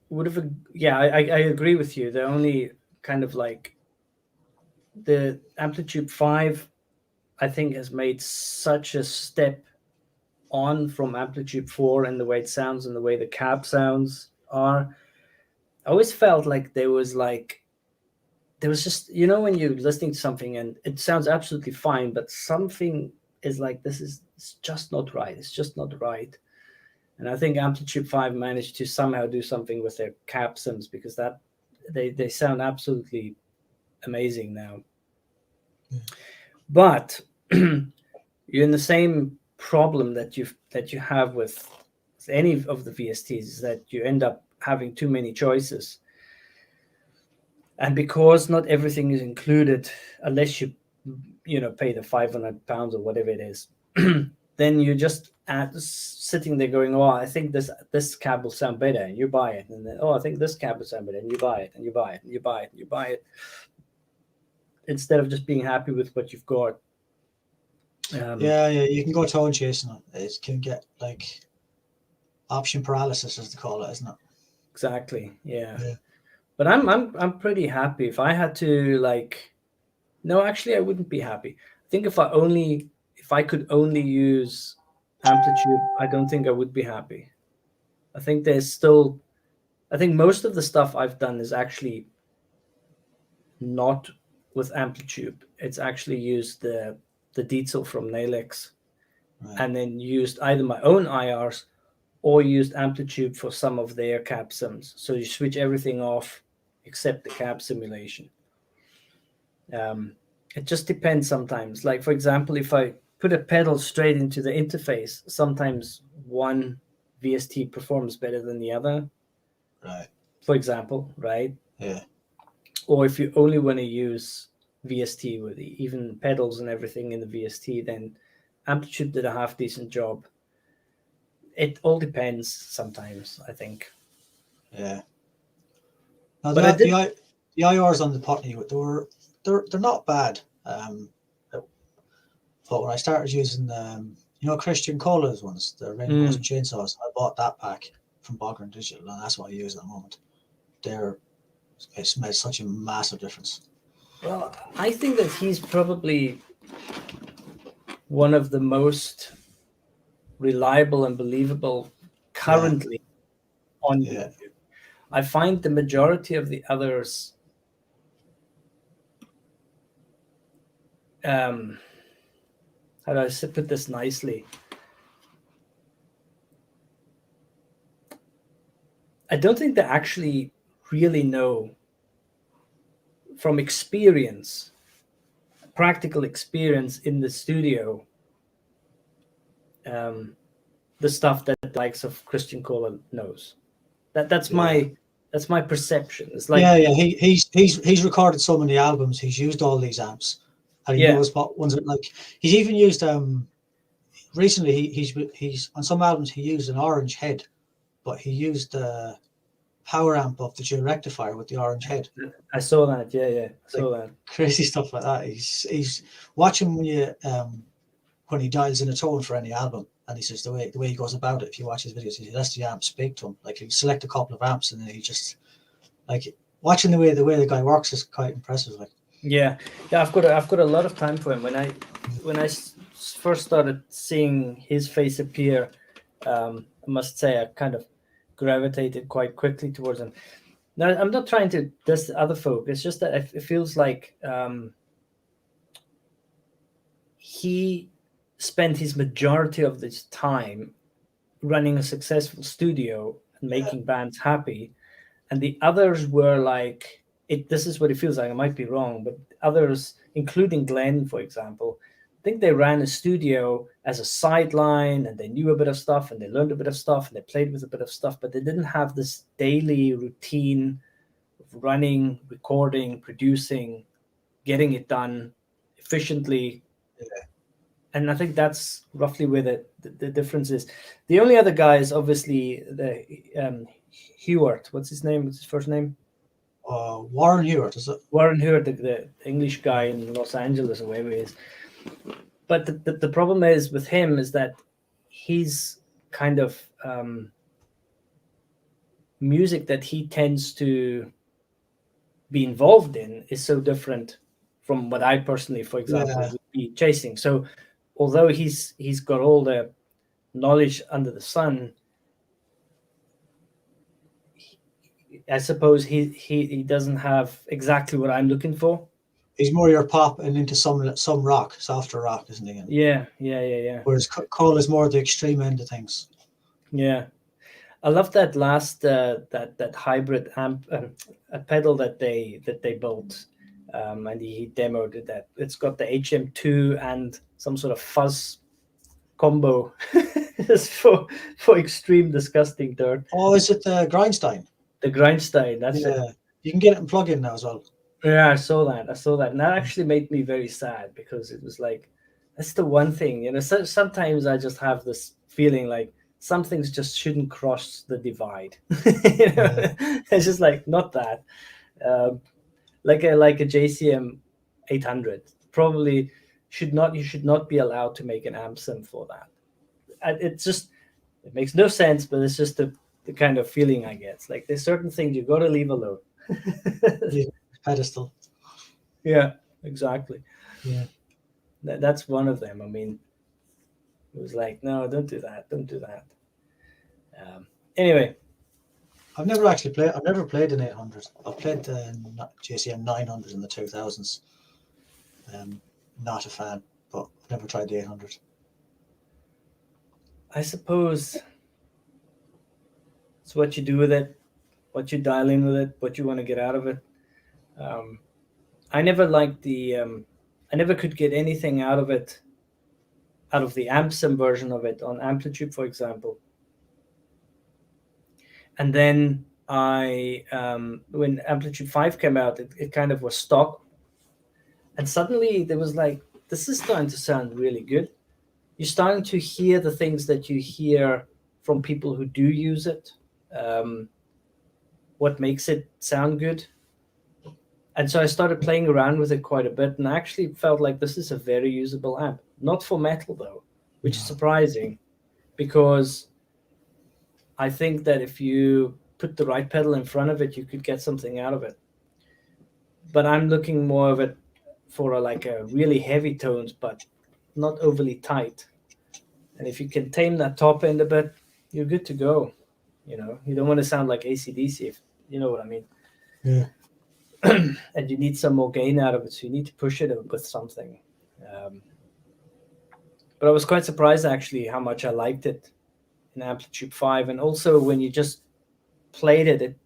would have, I agree with you. The only kind of like the Amplitube 5, I think, has made such a step on from Amplitube 4 and the way it sounds and the way the cab sounds are. I always felt like there was just, when you're listening to something and it sounds absolutely fine, but something is like, it's just not right. It's just not right. And I think Amplitube 5 managed to somehow do something with their cab sims, because that they sound absolutely amazing now. But you're in the same problem that you have with any of the VSTs, is that you end up having too many choices. And because not everything is included, unless you pay the £500 or whatever it is, then you just sitting there going, oh, I think this cab will sound better, and you buy it. And then, oh, I think this cab will sound better, and you buy it, and you buy it, and you buy it, and you buy it. Instead of just being happy with what you've got. Yeah, you can go tone chasing it. It can get like option paralysis, as they call it, isn't it? Exactly. Yeah. But I'm pretty happy. If I had to no, actually I wouldn't be happy. I think if I could only use Amplitube, I don't think I would be happy. I think most of the stuff I've done is actually not with Amplitube. It's actually used the Diesel from Nailx, right, and then used either my own IRs or used Amplitube for some of their cab sims. So you switch everything off except the cab simulation. It just depends sometimes. Like, for example, if I put a pedal straight into the interface, sometimes one VST performs better than the other. Right. For example, right? Yeah. Or if you only want to use VST with even pedals and everything in the VST, then Amplitube did a half decent job. It all depends sometimes, I think. Yeah. Now, the IRs on the Putney, they're not bad. But when I started using Christian Cola's ones, the Rainbows and Chainsaws, I bought that pack from Bogren Digital, and that's what I use at the moment. It's made such a massive difference. Well, I think that he's probably one of the most reliable and believable currently on YouTube. I find the majority of the others how do I put this nicely? I don't think they actually really know from experience, practical experience in the studio, the stuff that the likes of Christian Cola knows. That's my perception. It's like he's recorded so many albums. He's used all these amps, and he knows what ones are like. He's even used recently. He's on some albums he used an orange head, but he used the power amp of the dual rectifier with the orange head. I saw that. I saw that. Crazy stuff like that. He's watching when he dials in a tone for any album, and he says the way he goes about it. If you watch his videos, he lets the amp speak to him. Like, he select a couple of amps, and then he just watching the way the guy works is quite impressive. Like, I've got a lot of time for him. When I first started seeing his face appear, I must say I kind of gravitated quite quickly towards him. Now, I'm not trying to diss other folk. It's just that it feels like he spent his majority of this time running a successful studio and making bands happy, and the others were like, this is what it feels like. I might be wrong, but others, including Glenn, for example, I think they ran a studio as a sideline, and they knew a bit of stuff, and they learned a bit of stuff, and they played with a bit of stuff, but they didn't have this daily routine of running, recording, producing, getting it done efficiently. And I think that's roughly where the difference is. The only other guy is obviously the Hewart. What's his name? What's his first name? Warren Hewart, is it? Warren Hewart, the English guy in Los Angeles or wherever he is. But the problem is with him is that he's kind of music that he tends to be involved in is so different from what I personally, for example, would be chasing. So although he's got all the knowledge under the sun, I suppose he doesn't have exactly what I'm looking for. He's more your pop and into some rock, softer rock, isn't he? Yeah. Whereas Cole is more the extreme end of things. Yeah, I love that last that hybrid amp, a pedal that they built, and he demoed that. It's got the HM2 and some sort of fuzz combo. Just for extreme disgusting dirt. Oh, is it the Grindstein? The Grindstein, that's it. You can get it in plug-in now as well. Yeah, I saw that. And that actually made me very sad, because it was like, That's the one thing, you know. Sometimes I just have this feeling like some things just shouldn't cross the divide. You know? It's just like not that. Like a JCM 800 probably should not. You should not be allowed to make an amp sim for that. It makes no sense, but it's just the kind of feeling I get. It's like there's certain things you got to leave alone. Pedestal. Yeah, exactly. Yeah. That's one of them. I mean, it was like, no, don't do that. Don't do that. Anyway, I've never played an 800. I've played the JCM 900 in the 2000s. Not a fan, but I've never tried the 800. I suppose it's what you do with it, what you dial in with it, what you want to get out of it. I never liked the. I never could get anything out of it, out of the amp sim version of it on Amplitube, for example. And then when Amplitube 5 came out, it kind of was stock. And suddenly there was like, this is starting to sound really good. You're starting to hear the things that you hear from people who do use it. What makes it sound good. And so I started playing around with it quite a bit, and I actually felt like this is a very usable amp. Not for metal, though, which is surprising, because I think that if you put the right pedal in front of it, you could get something out of it. But I'm looking more of it for a really heavy tones, but not overly tight. And if you can tame that top end a bit, you're good to go. You know, you don't want to sound like AC/DC, if you know what I mean. Yeah. And you need some more gain out of it, so you need to push it with something. But I was quite surprised actually how much I liked it in Amplitube 5, and also when you just played it,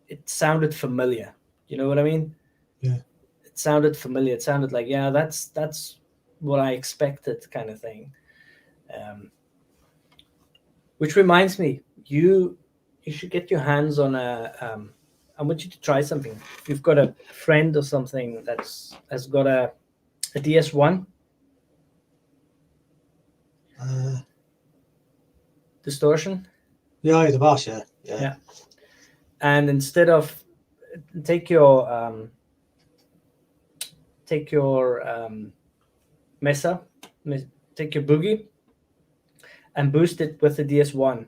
it sounded familiar. You know what I mean? Yeah. It sounded familiar. It sounded like, yeah, that's what I expected, kind of thing. Which reminds me, you should get your hands on a. I want you to try something. If you've got a friend or something has got a DS1 distortion. Yeah, the Boss. Yeah. And instead of take your Mesa, take your Boogie, and boost it with the DS1.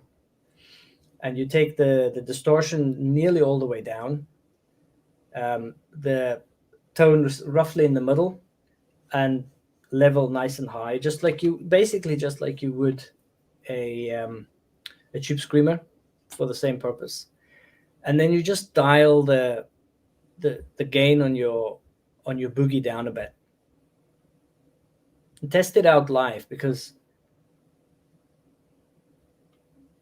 And you take the distortion nearly all the way down, the tone roughly in the middle, and level nice and high, just like you would a tube screamer for the same purpose. And then you just dial the gain on your Boogie down a bit. And test it out live, because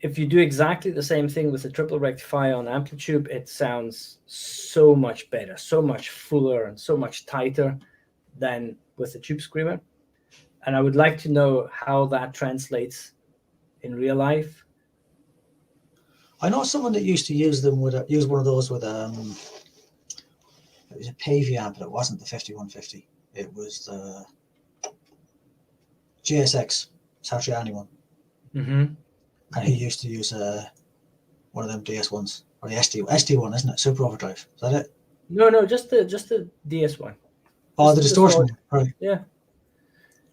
if you do exactly the same thing with a triple rectifier on Amplitube, it sounds so much better, so much fuller, and so much tighter than with the tube screamer. And I would like to know how that translates in real life. I know someone that used to use them use one of those with it was a Pavey amp, but it wasn't the 5150. It was the GSX Satriani one. Mm-hmm. And he used to use one of them DS1s, or the SD1, isn't it? Super Overdrive. Is that it? No, just the DS1. Oh, the distortion, right? Yeah,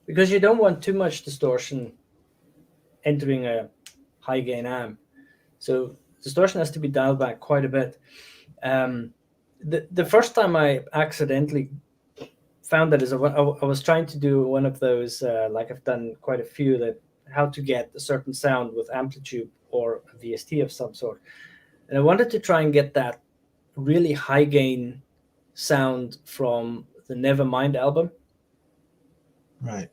because you don't want too much distortion entering a high gain amp, so distortion has to be dialed back quite a bit. The first time I accidentally found that is I was trying to do one of those, like I've done quite a few, that how to get a certain sound with Amplitube or a VST of some sort, and I wanted to try and get that really high gain sound from the Nevermind album, right?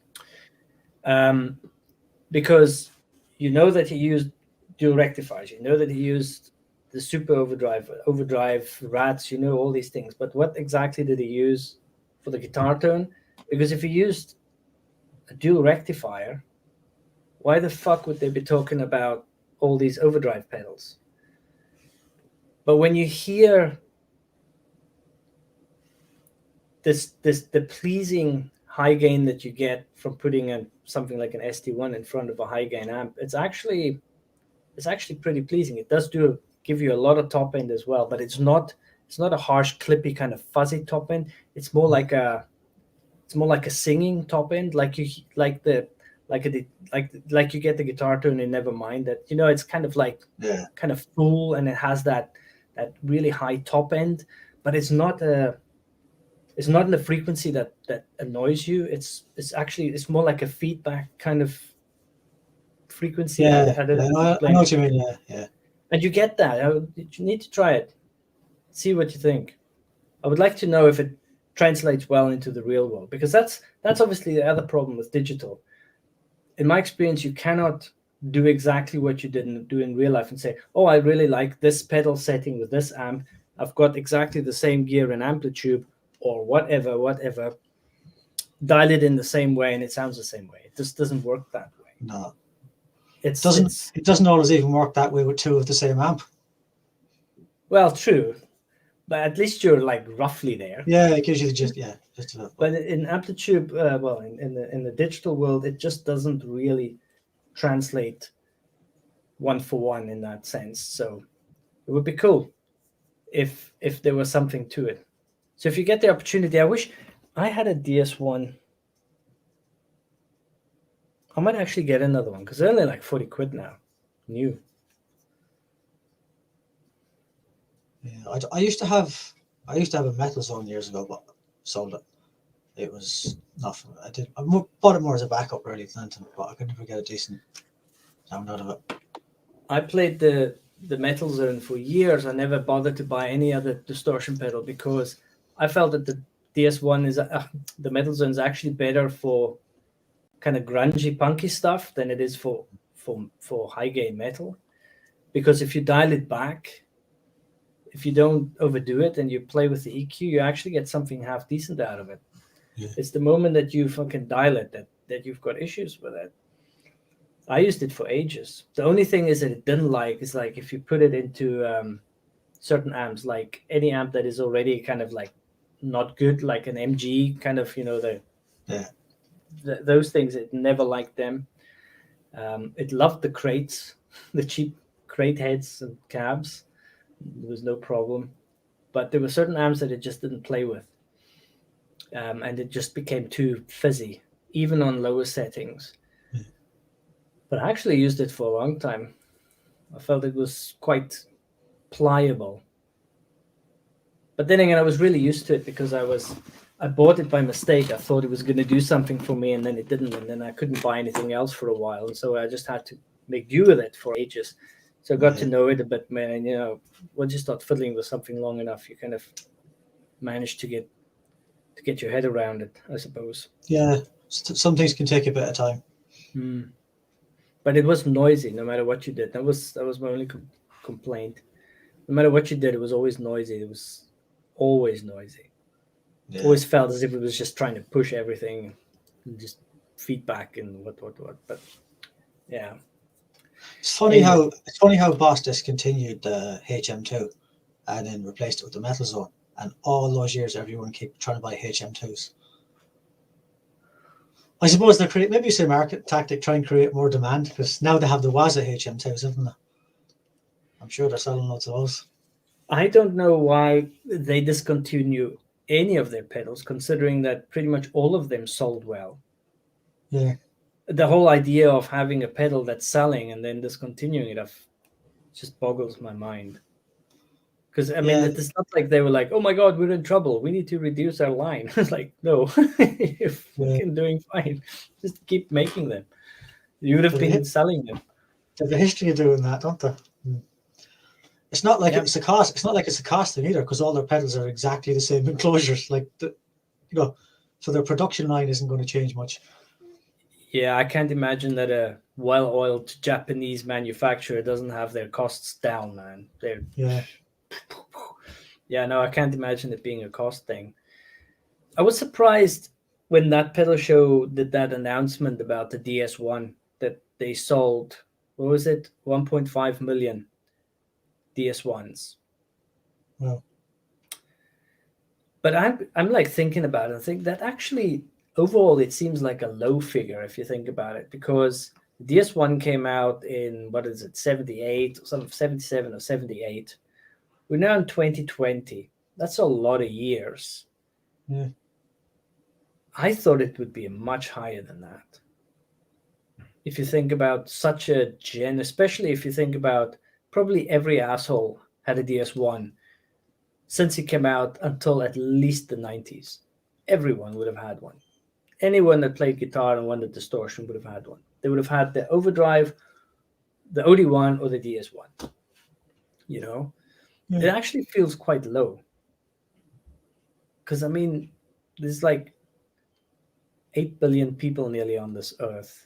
Because you know that he used dual rectifiers, you know that he used the super overdrive rats, you know all these things, but what exactly did he use for the guitar tone? Because if he used a dual rectifier, why the fuck would they be talking about all these overdrive pedals? But when you hear the pleasing high gain that you get from putting something like an ST1 in front of a high gain amp, it's actually pretty pleasing. It does give you a lot of top end as well, but it's not a harsh, clippy kind of fuzzy top end. It's more like a singing top end, like you get the guitar tone in Nevermind. That it's kind of like kind of full, and it has that really high top end, but it's not in the frequency that annoys you. It's more like a feedback kind of frequency. Yeah, I know what you mean. Yeah. And you get that. You need to try it. See what you think. I would like to know if it translates well into the real world, because that's obviously the other problem with digital. In my experience, you cannot do exactly what you didn't do in real life and say, oh, I really like this pedal setting with this amp. I've got exactly the same gear in Amplitube or whatever. Dial it in the same way and it sounds the same way. It just doesn't work that way. No. It doesn't always even work that way with two of the same amp. Well, true. But at least you're like roughly there. Yeah, it gives you just But in Amplitube, in the digital world, it just doesn't really translate one for one in that sense. So it would be cool if there was something to it. So if you get the opportunity, I wish I had a DS1. I might actually get another one because they're only like 40 quid now, new. Yeah, I used to have a Metal Zone years ago, but sold it. It was nothing. I bought it more as a backup really than anything, but I could never get a decent sound out of it. I played the Metal Zone for years. I never bothered to buy any other distortion pedal because I felt that the DS1 is the Metal Zone is actually better for kind of grungy, punky stuff than it is for high gain metal. Because if you dial it back, if you don't overdo it and you play with the EQ, you actually get something half decent out of it. Yeah. It's the moment that you fucking dial it that you've got issues with it. I used it for ages. The only thing is that it didn't is like if you put it into certain amps, like any amp that is already kind of like not good, like an MG kind of, those things, it never liked them. It loved the crates, the cheap crate heads and cabs. There was no problem. But there were certain amps that it just didn't play with. And it just became too fizzy, even on lower settings. But I actually used it for a long time. I felt it was quite pliable. But then again, I was really used to it because I bought it by mistake. I thought it was going to do something for me, and then it didn't. And then I couldn't buy anything else for a while. And so I just had to make do with it for ages. So I got to know it a bit, man. And, once you start fiddling with something long enough, you kind of manage to get your head around it, I suppose. Yeah, some things can take a bit of time. But it was noisy no matter what you did. That was my only complaint. No matter what you did, it was always noisy. It was always noisy. Yeah. Always felt as if it was just trying to push everything and just feedback and what. But yeah. It's funny how Boss discontinued the HM2 and then replaced it with the Metal Zone. And all those years, everyone kept trying to buy HM2s. I suppose they're maybe it's a market tactic, try and create more demand, because now they have the Waza HM2s, haven't they? I'm sure they're selling lots of those. I don't know why they discontinue any of their pedals, considering that pretty much all of them sold well. Yeah. The whole idea of having a pedal that's selling and then discontinuing it just boggles my mind. Because, I mean, it's not like they were like, oh, my God, we're in trouble. We need to reduce our line. It's like, no, you're fucking doing fine. Just keep making them. You would have been selling them. They have a history of doing that, don't they? It's not like it's a cost. It's not like it's a cost thing either, because all their pedals are exactly the same enclosures. Like, so their production line isn't going to change much. Yeah, I can't imagine that a well-oiled Japanese manufacturer doesn't have their costs down, man. Yeah, no, I can't imagine it being a cost thing. I was surprised when that pedal show did that announcement about the DS1 that they sold, what was it, 1.5 million DS1s. Wow. But I'm like thinking about it. I think that actually overall it seems like a low figure if you think about it, because DS1 came out in, what is it, 78 or something, 77 or 78. We're now in 2020. That's a lot of years. Yeah. I thought it would be much higher than that. If you think about such a especially if you think about probably every asshole had a DS1 since it came out until at least the 90s. Everyone would have had one. Anyone that played guitar and wanted distortion would have had one. They would have had the Overdrive, the OD1, or the DS1. You know, it actually feels quite low. Because, I mean, there's like 8 billion people nearly on this earth.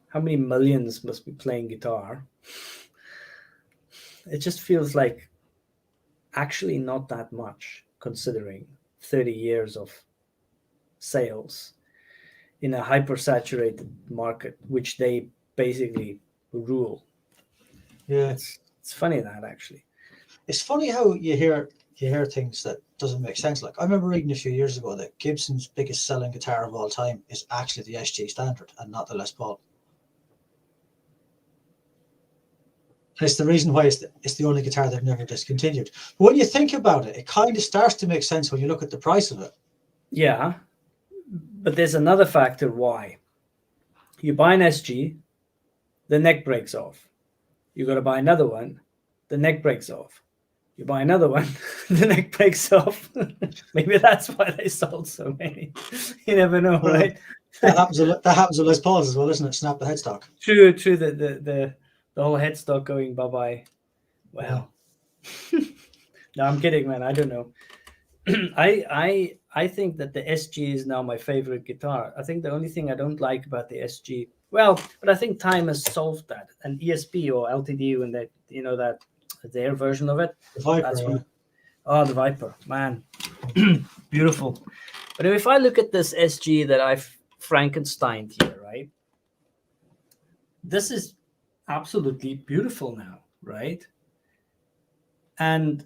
How many millions must be playing guitar? It just feels like actually not that much, considering 30 years of sales in a hyper-saturated market, which they basically rule. Yeah, it's funny that actually. It's funny how you hear things that doesn't make sense. Like I remember reading a few years ago that Gibson's biggest selling guitar of all time is actually the SG Standard and not the Les Paul. It's the reason why it's the only guitar they've never discontinued. But when you think about it, it kind of starts to make sense when you look at the price of it. Yeah, but there's another factor why. You buy an SG, the neck breaks off. You got to buy another one, the neck breaks off. You buy another one, the neck breaks off. Maybe that's why they sold so many. You never know, right? That happens with Les Pauls as well, isn't it? Snap the headstock. True. The whole headstock going bye-bye. Wow. Yeah. No, I'm kidding, man. I don't know. I think that the SG is now my favorite guitar. I think the only thing I don't like about the SG, well, but I think time has solved that. And ESP or LTD, when that, you know, that their version of it. The Viper. Oh, the Viper, man. Beautiful. But if I look at this SG that I've Frankensteined here, right? This is absolutely beautiful now, right? And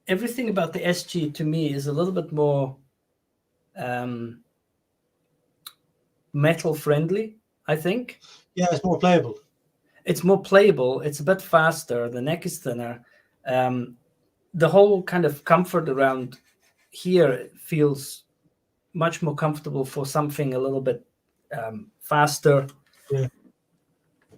everything about the SG to me is a little bit more metal friendly, I think. Yeah, it's more playable. It's more playable. It's a bit faster. The neck is thinner. The whole kind of comfort around here feels much more comfortable for something a little bit faster. Yeah.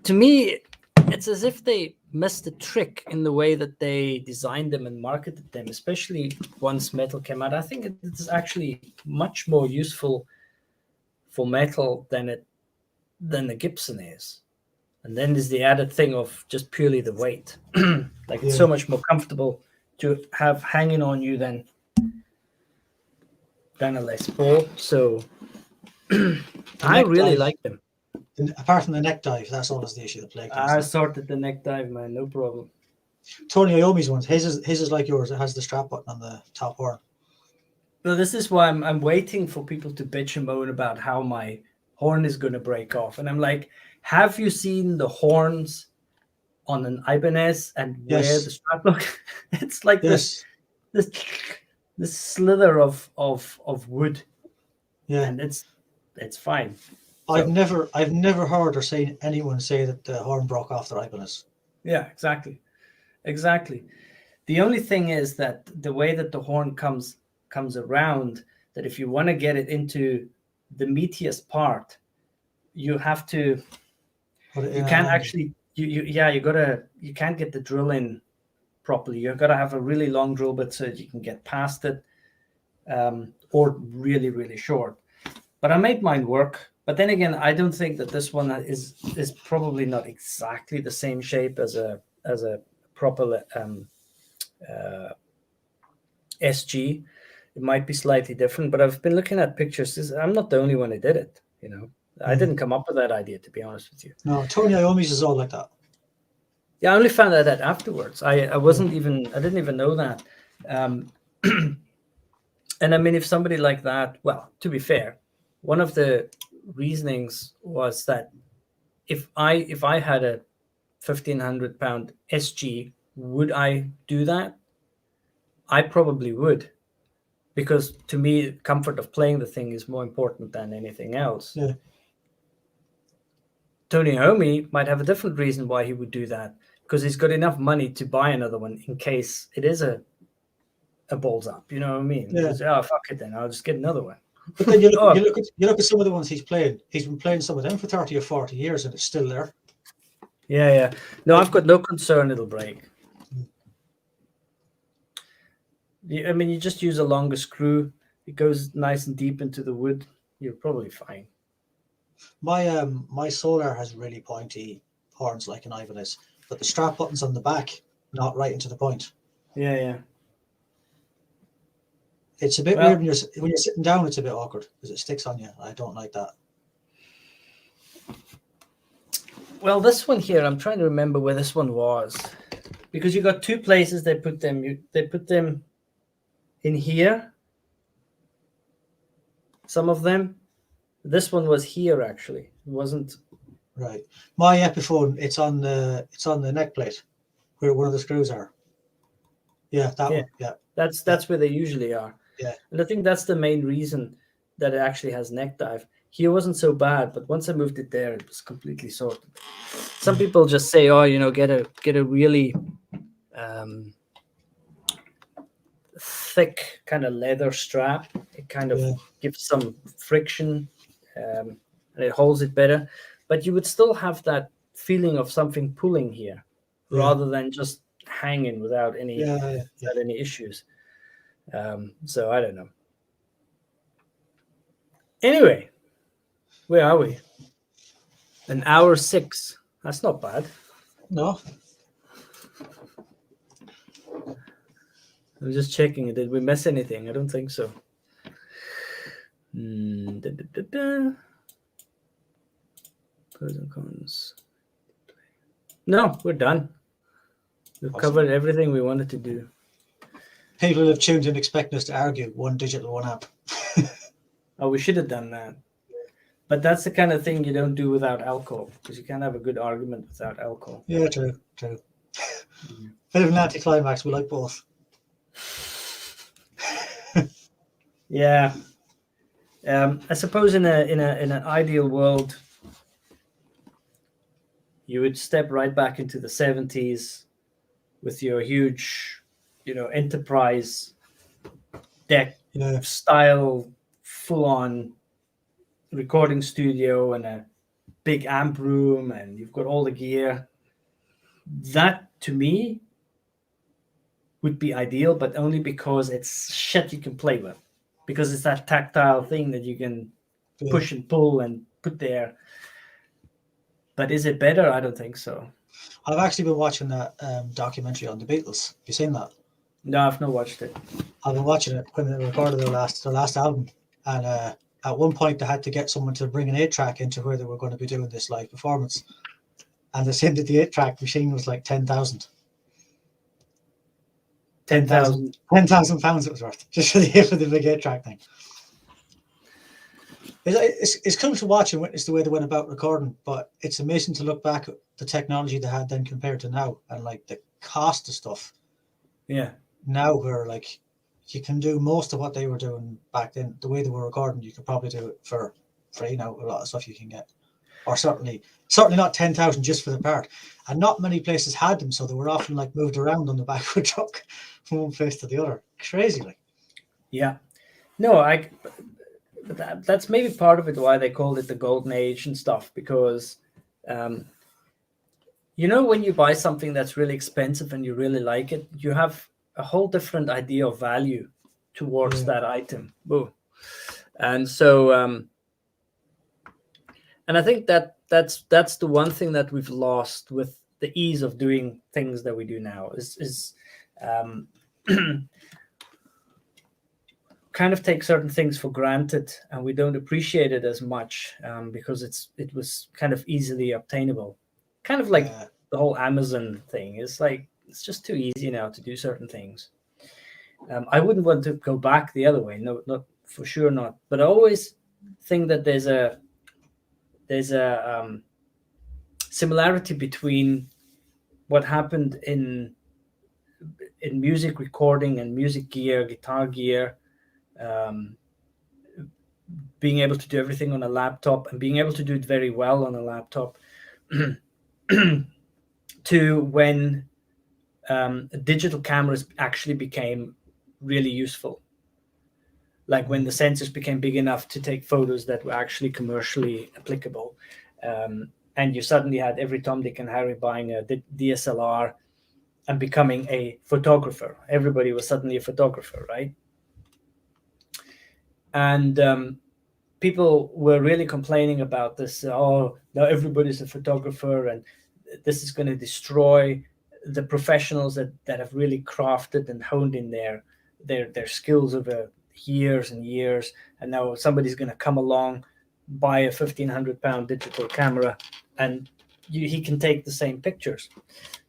To me, it's as if they missed a trick in the way that they designed them and marketed them, especially once metal came out. I think it's actually much more useful for metal than the Gibson is. And then there's the added thing of just purely the weight. Like it's so much more comfortable to have hanging on you than a Les Paul. So I really like them. Apart from the neck dive, that's always the issue. The play. I sorted the neck dive, man. No problem. Tony Iommi's ones. His is like yours. It has the strap button on the top horn. Well, this is why I'm waiting for people to bitch and moan about how my horn is going to break off. And I'm like, have you seen the horns on an Ibanez and where the strap look? It's like this slither of wood. Yeah. And it's fine. I've never heard or seen anyone say that the horn broke off their Ibanez. Yeah, exactly. The only thing is that the way that the horn comes around, that if you want to get it into the meatiest part, you have to. You can't actually. You can't get the drill in properly. You've got to have a really long drill bit so that you can get past it, or really, really short. But I made mine work. But then again, I don't think that this one is probably not exactly the same shape as a proper SG. It might be slightly different, but I've been looking at pictures. I'm not the only one who did it. You know, I didn't come up with that idea, to be honest with you. No, Tony Iommi's is all like that. Yeah, I only found out that afterwards. I didn't even know that. And I mean, if somebody like that, well, to be fair, one of the reasonings was that if I had a 1,500 pound SG, would I do that? I probably would, because to me, comfort of playing the thing is more important than anything else. Yeah. Tony Iommi might have a different reason why he would do that, because he's got enough money to buy another one in case it is a balls up. You know what I mean? Yeah. Just, oh, fuck it then. I'll just get another one. But then you look at some of the ones he's playing. He's been playing some of them for 30 or 40 years, and it's still there. Yeah. No, I've got no concern it'll break. I mean, you just use a longer screw. It goes nice and deep into the wood. You're probably fine. My Solar has really pointy horns like an Ibanez, but the strap button's on the back, not right into the point. Yeah. It's a bit weird when you're sitting down. It's a bit awkward because it sticks on you. I don't like that. Well, this one here, I'm trying to remember where this one was, because you got two places they put them. They put them in here. Some of them. This one was here actually. It wasn't. Right. My Epiphone, it's on the neck plate where one of the screws are. Yeah, that one. Yeah. That's where they usually are. Yeah. And I think that's the main reason that it actually has neck dive. Here wasn't so bad, but once I moved it there, it was completely sorted. Some people just say, "Oh, get a really thick kind of leather strap. It kind of gives some friction, and it holds it better." But you would still have that feeling of something pulling here, rather than just hanging without any any issues. So I don't know. Anyway, where are we? 1 hour 6. That's not bad. No. I'm just checking. Did we miss anything? I don't think so. Pros and cons. No, we're done. We've covered everything we wanted to do. People have tuned in expecting us to argue one digital, one app. Oh, we should have done that. But that's the kind of thing you don't do without alcohol, because you can't have a good argument without alcohol. Yeah, true. Bit of an anticlimax. We like both. Yeah. I suppose in an ideal world, you would step right back into the 70s with your huge, enterprise deck style, full-on recording studio and a big amp room, and you've got all the gear. That, to me, would be ideal, but only because it's shit you can play with. Because it's that tactile thing that you can push and pull and put there. But is it better? I don't think so. I've actually been watching that documentary on the Beatles. Have you seen that? No, I've not watched it. I've been watching it when they recorded their last album. And at one point, they had to get someone to bring an 8-track into where they were going to be doing this live performance. And they said that the 8-track machine was like 10,000. 10,000 £10,000 it was worth, just for the big 8-track thing. It's cool to watch and witness the way they went about recording, but it's amazing to look back at the technology they had then compared to now, and like the cost of stuff. Yeah. Now where like you can do most of what they were doing back then, the way they were recording, you could probably do it for free now. A lot of stuff you can get, or certainly not 10,000 just for the part. And not many places had them, so they were often like moved around on the back of a truck from one place to the other. Crazily. Yeah. No, that's maybe part of it why they called it the golden age and stuff, because when you buy something that's really expensive and you really like it, you have a whole different idea of value towards that item. Whoa. And so and I think that's the one thing that we've lost with the ease of doing things that we do now is kind of take certain things for granted, and we don't appreciate it as much because it was kind of easily obtainable. Kind of like the whole Amazon thing. It's like, it's just too easy now to do certain things. I wouldn't want to go back the other way. No, not for sure not. But I always think that there's a similarity between what happened in music recording and music gear, guitar gear, being able to do everything on a laptop and being able to do it very well on a laptop, to when digital cameras actually became really useful. Like when the sensors became big enough to take photos that were actually commercially applicable. And you suddenly had every Tom, Dick, and Harry buying a DSLR and becoming a photographer. Everybody was suddenly a photographer, right? And people were really complaining about this. Oh, now everybody's a photographer, and this is going to destroy the professionals that have really crafted and honed in their skills over years and years. And now somebody's going to come along, buy a 1,500-pound digital camera, and he can take the same pictures.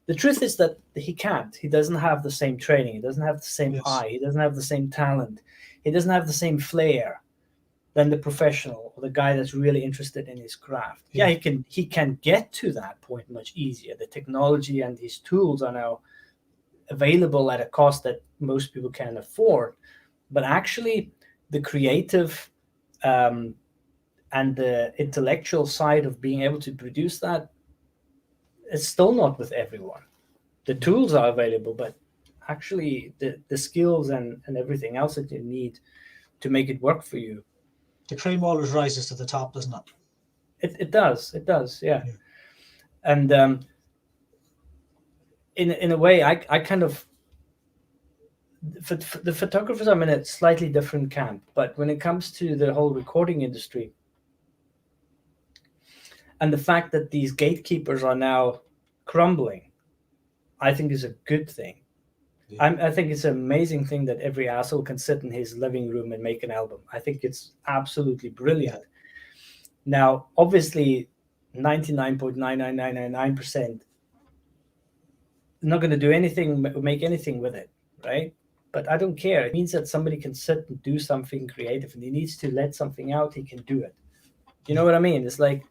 The truth is that he can't. He doesn't have the same training. He doesn't have the same eye. He doesn't have the same talent. He doesn't have the same flair than the professional or the guy that's really interested in his craft. Yeah, he can get to that point much easier. The technology and his tools are now available at a cost that most people can't afford. But actually, the creative and the intellectual side of being able to produce that is still not with everyone. The tools are available, but actually the skills and everything else that you need to make it work for you. The cream always rises to the top, doesn't it? It does, yeah. And in a way, I kind of, for the photographers, I'm in a slightly different camp. But when it comes to the whole recording industry, and the fact that these gatekeepers are now crumbling, I think is a good thing. I think it's an amazing thing that every asshole can sit in his living room and make an album. I think it's absolutely brilliant. Now, obviously, 99.99999% not going to do anything, make anything with it, right? But I don't care. It means that somebody can sit and do something creative, and he needs to let something out. He can do it. You know what I mean? It's like,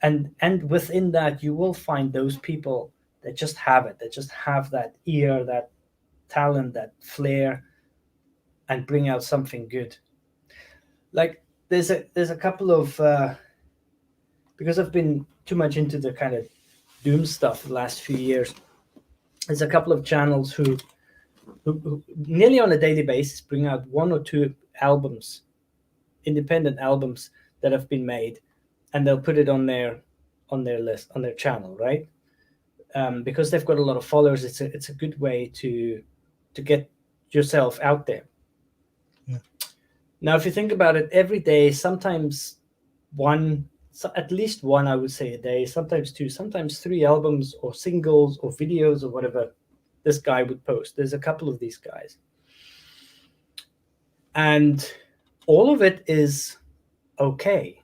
and within that, you will find those people that just have it, that just have that ear, that talent, that flair, and bring out something good. Like there's a couple of because I've been too much into the kind of doom stuff the last few years. There's a couple of channels who nearly on a daily basis bring out 1 or 2 albums, independent albums that have been made, and they'll put it on their list, on their channel, right? Because they've got a lot of followers. It's a good way to get yourself out there. Now, if you think about it, every day, sometimes at least one, I would say, a day, sometimes 2, sometimes 3 albums or singles or videos or whatever this guy would post. There's a couple of these guys. And all of it is okay.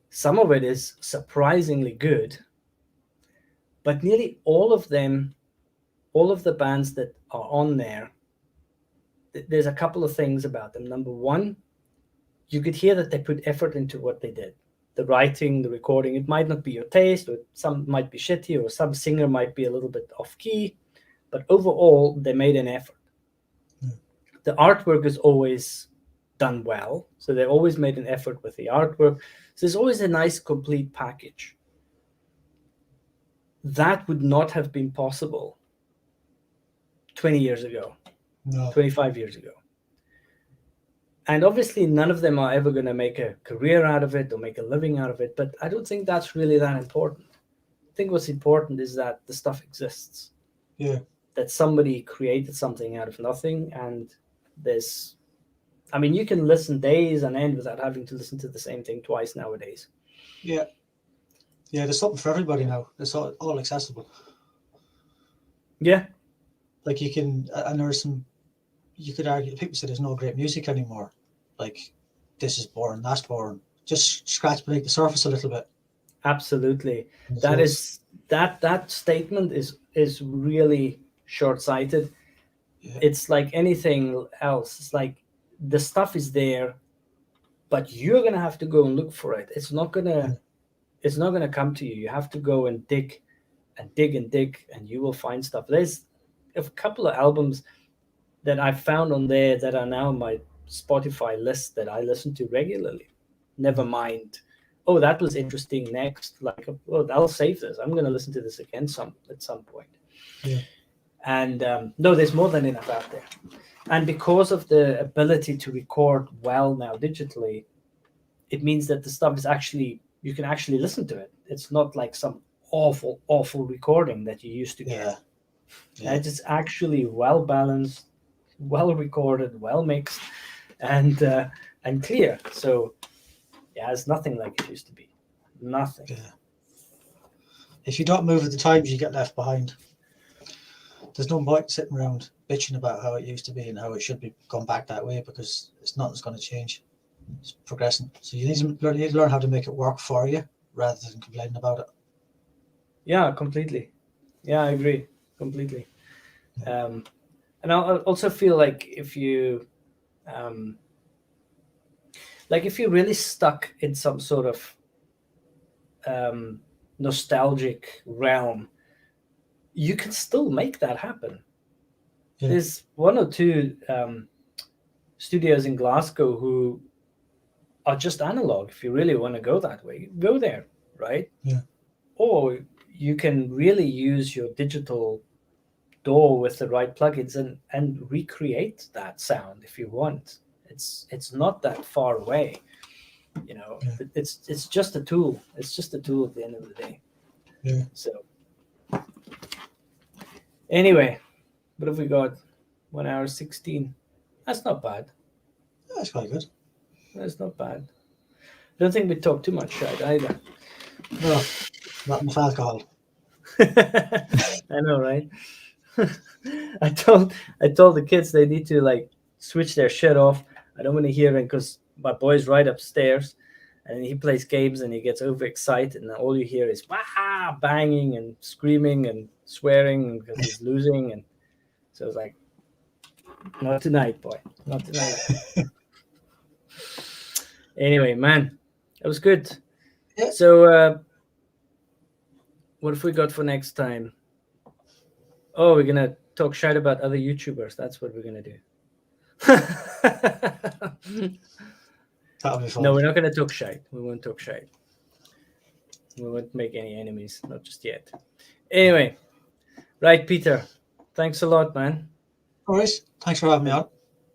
Some of it is surprisingly good. But nearly all of them, all of the bands that are on there, there's a couple of things about them. Number one, you could hear that they put effort into what they did. The writing, the recording, it might not be your taste, or some might be shitty, or some singer might be a little bit off key, but overall, they made an effort. The artwork is always done well, so they always made an effort with the artwork. So there's always a nice, complete package. That would not have been possible 20 years ago, 25 years ago. And obviously, none of them are ever going to make a career out of it or make a living out of it. But I don't think that's really that important. I think what's important is that the stuff exists. Yeah. That somebody created something out of nothing. And you can listen days on end without having to listen to the same thing twice nowadays. Yeah. Yeah, there's something for everybody now. It's all accessible. Yeah. Like you can, and there's some, you could argue, people say there's no great music anymore. Like, this is boring, that's boring. Just scratch beneath the surface a little bit. Absolutely. That statement is really short-sighted. Yeah. It's like anything else. It's like the stuff is there, but you're going to have to go and look for it. It's not going to come to you. You have to go and dig and dig and dig, and you will find stuff. There's a couple of albums that I found on there that are now on my Spotify list that I listen to regularly. Never mind, oh, that was interesting. Next, like, oh, I'll save this. I'm going to listen to this again at some point. Yeah. And no, there's more than enough out there. And because of the ability to record well now digitally, it means that the stuff is actually, you can actually listen to it. It's not like some awful recording that you used to get. Yeah. It's actually well balanced, well recorded, well mixed, and clear. So yeah, it's nothing like it used to be. Nothing. Yeah. If you don't move at the times, you get left behind. There's no point sitting around bitching about how it used to be and how it should be gone back that way, because nothing's going to change. It's progressing. So you need to learn how to make it work for you rather than complaining about it. Yeah, completely. Yeah, I agree completely. And I also feel like if you if you're really stuck in some sort of nostalgic realm, you can still make that happen. Yeah. There's one or two studios in Glasgow who are just analog. If you really want to go that way, go there, right? Yeah. Or you can really use your digital DAW with the right plugins and recreate that sound if you want. It's not that far away, you know. Yeah. It's just a tool. It's just a tool at the end of the day. Yeah. So anyway, what have we got? 1 hour 16. That's not bad. That's quite good. That's not bad. I don't think we talk too much shite either. No, not enough alcohol. I know, right? I told the kids they need to like switch their shit off. I don't want to hear it because my boy's right upstairs and he plays games and he gets overexcited and all you hear is wah, banging and screaming and swearing because he's losing. And so I was like, not tonight, boy, not tonight. Anyway, man, it was good. Yeah. So what have we got for next time? Oh, we're gonna talk shit about other YouTubers. That's what we're gonna do. That'll be fun. No, we're not gonna talk shit. We won't talk shit. We won't make any enemies, not just yet. Anyway, right, Peter. Thanks a lot, man. All right. Thanks for having me on.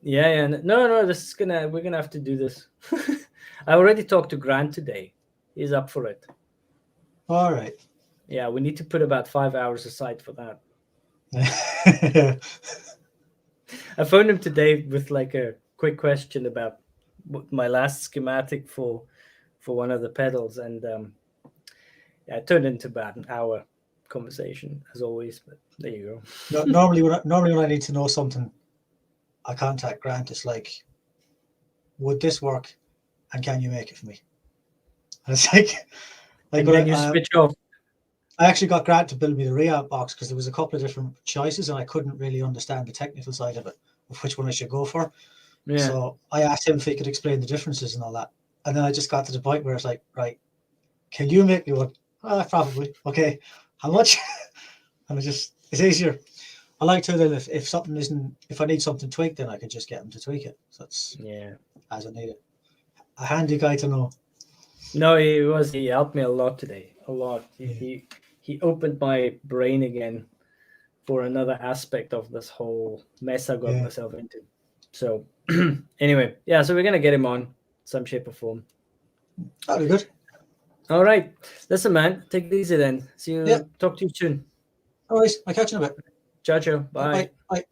Yeah. No. We're gonna have to do this. I already talked to Grant today. He's up for it. All right. Yeah, we need to put about 5 hours aside for that. I phoned him today with like a quick question about my last schematic for one of the pedals, and it turned into about an hour conversation as always. But there you go. Normally when I need to know something, I contact Grant. It's like, would this work, and can you make it for me? And it's like and then you switch off. I actually got Grant to build me the reamp box because there was a couple of different choices and I couldn't really understand the technical side of it, of which one I should go for. Yeah. So I asked him if he could explain the differences and all that. And then I just got to the point where it's like, right, can you make me one? Probably. Okay. How much? And it's easier. I like to then if I need something tweaked, then I can just get him to tweak it. So that's as I need it. A handy guy to know. No, he helped me a lot today. A lot. He opened my brain again for another aspect of this whole mess I got myself into. So anyway, so we're gonna get him on some shape or form. That'll be good. All right. Listen, man, take it easy then. See you. Talk to you soon. All right. I'll catch you in a bit. Ciao. Bye. Bye.